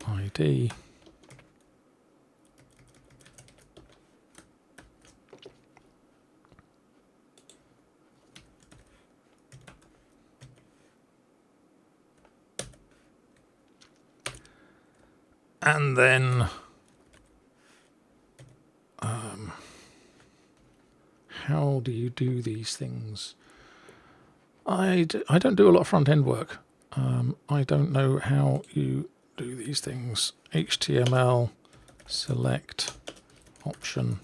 ID. And then how do you do these things? I don't do a lot of front-end work. I don't know how you do these things. HTML, select, option.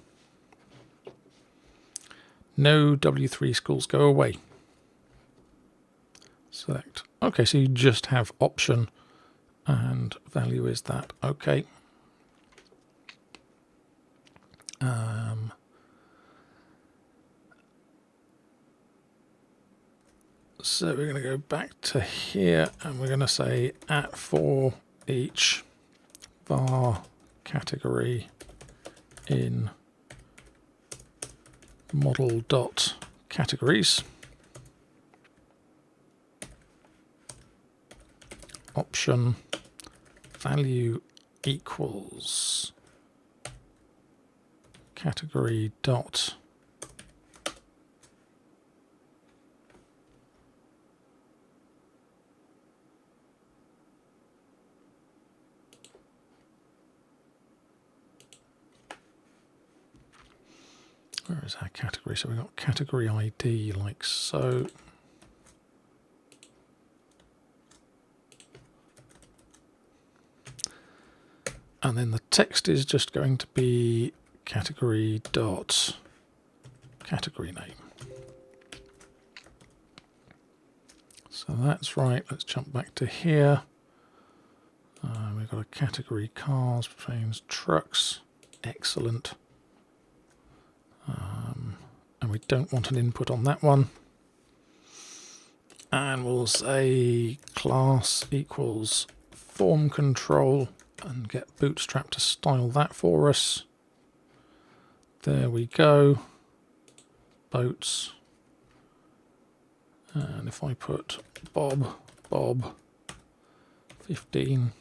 No W3 schools, go away. Select. Okay, so you just have option and value is that. Okay. So we're going to go back to here and we're going to say at for each var category in model.categories. Option value equals category dot where is our category? So we've got category ID like so. And then the text is just going to be category dot category name. So that's right. Let's jump back to here. We've got a category cars, trains, trucks. Excellent. And we don't want an input on that one. And we'll say class equals form control and get Bootstrap to style that for us. There we go. Boats. And if I put Bob 15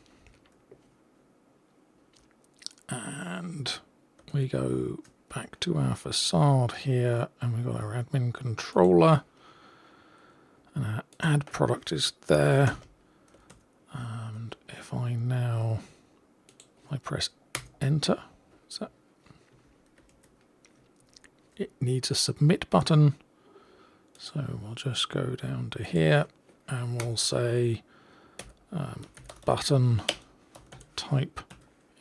and we go back to our facade here and we've got our admin controller and our add product is there. And if I press enter, so it needs a submit button. So we'll just go down to here and we'll say button type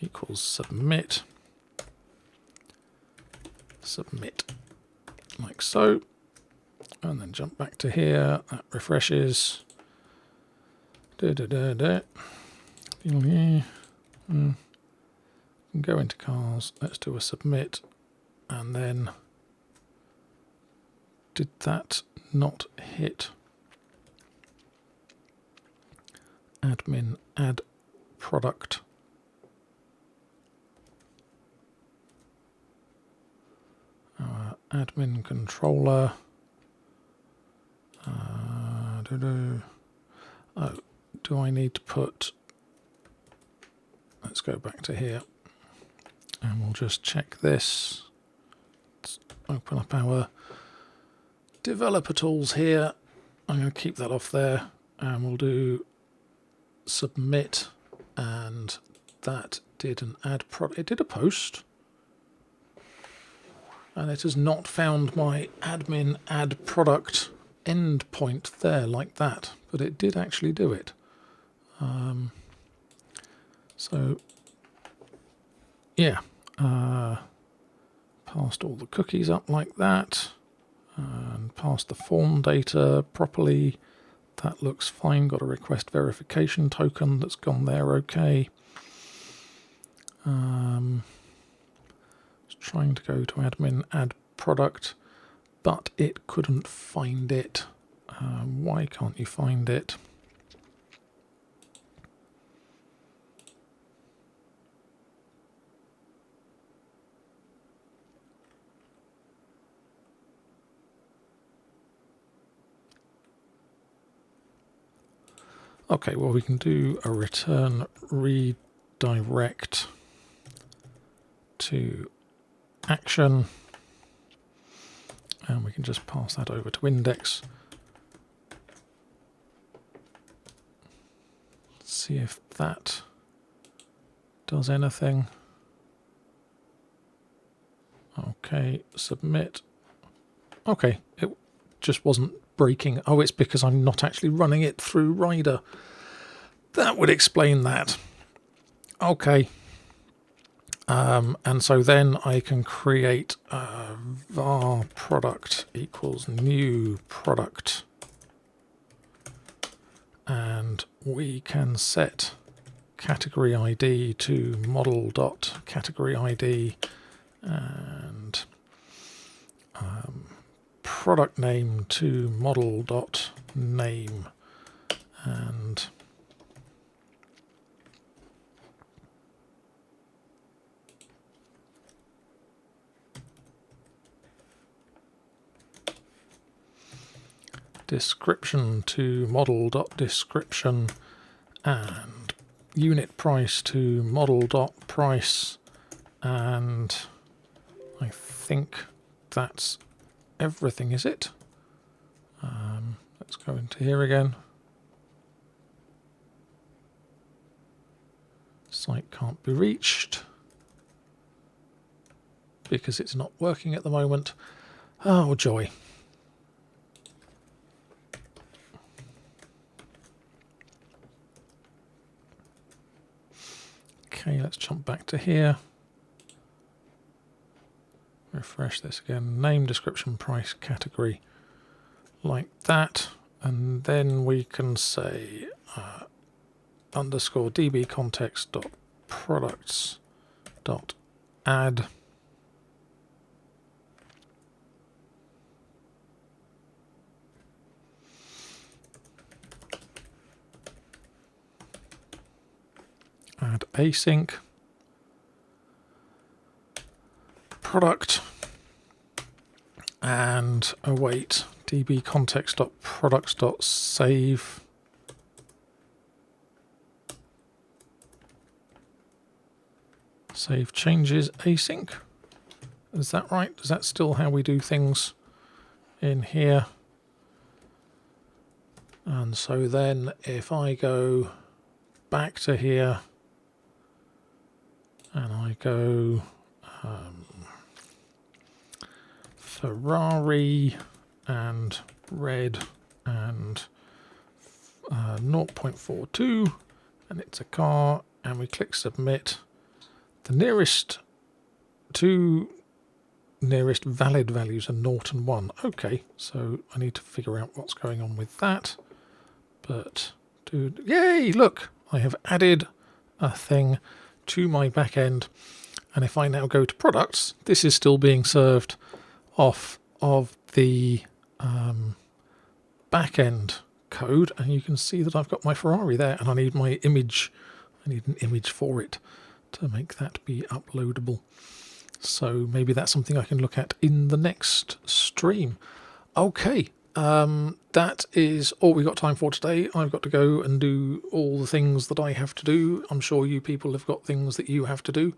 equals submit. Submit like so. And then jump back to here. That refreshes. Go into cars. Let's do a submit. And then did that not hit admin add product? Admin controller. Oh, do I need to put? Let's go back to here and we'll just check this. Let's open up our developer tools here. I'm going to keep that off there and we'll do submit, and that did an add product. It did a post and it has not found my admin add product endpoint there like that, but it did actually do it. So yeah, passed all the cookies up like that and passed the form data properly. That looks fine. Got a request verification token that's gone there okay. Trying to go to admin add product, but it couldn't find it. Why can't you find it? Okay, well, we can do a return redirect to action, and we can just pass that over to index. See if that does anything. Okay, submit. Okay, it just wasn't breaking. Oh, it's because I'm not actually running it through Rider. That would explain that. Okay. And so then I can create var product equals new product. And we can set category ID to model.category ID and product name to model.name and description to model.description and unit price to model.price, and I think that's everything, is it? Let's go into here again. Site can't be reached because it's not working at the moment. Oh, joy. Okay, let's jump back to here. Refresh this again. Name, description, price, category, like that. And then we can say underscore db context dot products dot add async product and await db context dot products dot save changes async. Is that right? Is that still how we do things in here? And so then if I go back to here and I go Ferrari and red and 0.42 and it's a car and we click submit, the two nearest valid values are 0 and 1. Okay, so I need to figure out what's going on with that. But yay, look, I have added a thing to my back end. And if I now go to products, this is still being served off of the back end code. And you can see that I've got my Ferrari there and I need my image. I need an image for it to make that be uploadable. So maybe that's something I can look at in the next stream. Okay. That is all we've got time for today. I've got to go and do all the things that I have to do. I'm sure you people have got things that you have to do.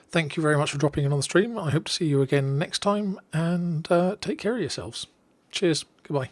Thank you very much for dropping in on the stream. I hope to see you again next time, and take care of yourselves. Cheers. Goodbye.